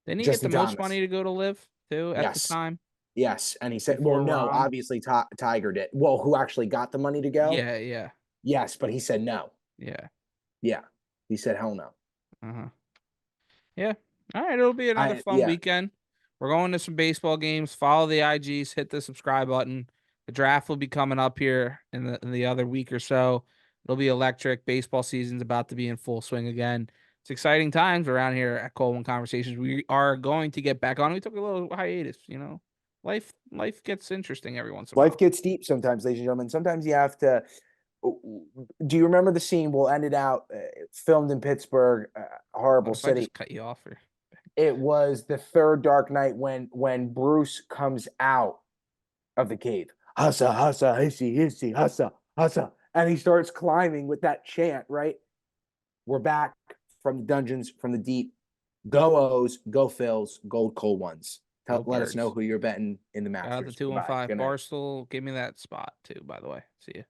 Didn't he Justin get the most Thomas. money to go to live too at the time? Yes, and he said, Before "Well, no, Rahm? obviously Tiger did. Well, who actually got the money to go? Yeah. Yes, but he said no. Yeah. Yeah, he said hell no. Uh-huh. Yeah. All right. It'll be another fun weekend. We're going to some baseball games. Follow the IGs. Hit the subscribe button. The draft will be coming up here in the other week or so. It'll be electric. Baseball season's about to be in full swing again. It's exciting times around here at Coleman Conversations. We are going to get back on. We took a little hiatus, life gets interesting every once in a Life while. gets deep sometimes, ladies and gentlemen. Sometimes you have to. Do you remember the scene? We'll end it out. Filmed in Pittsburgh, horrible What if I city. just cut you off? Or It was the third Dark Knight when Bruce comes out of the cave. Hassa, hassa, hissy, hissy, hassa, hassa. And he starts climbing with that chant, right? We're back from the dungeons, from the deep. Go O's, go Phils, gold cold ones. go Let us know birds. who you're betting in the Got the Masters. Goodbye. 215 Good night. Barstool. Give me that spot too. By the way, see you.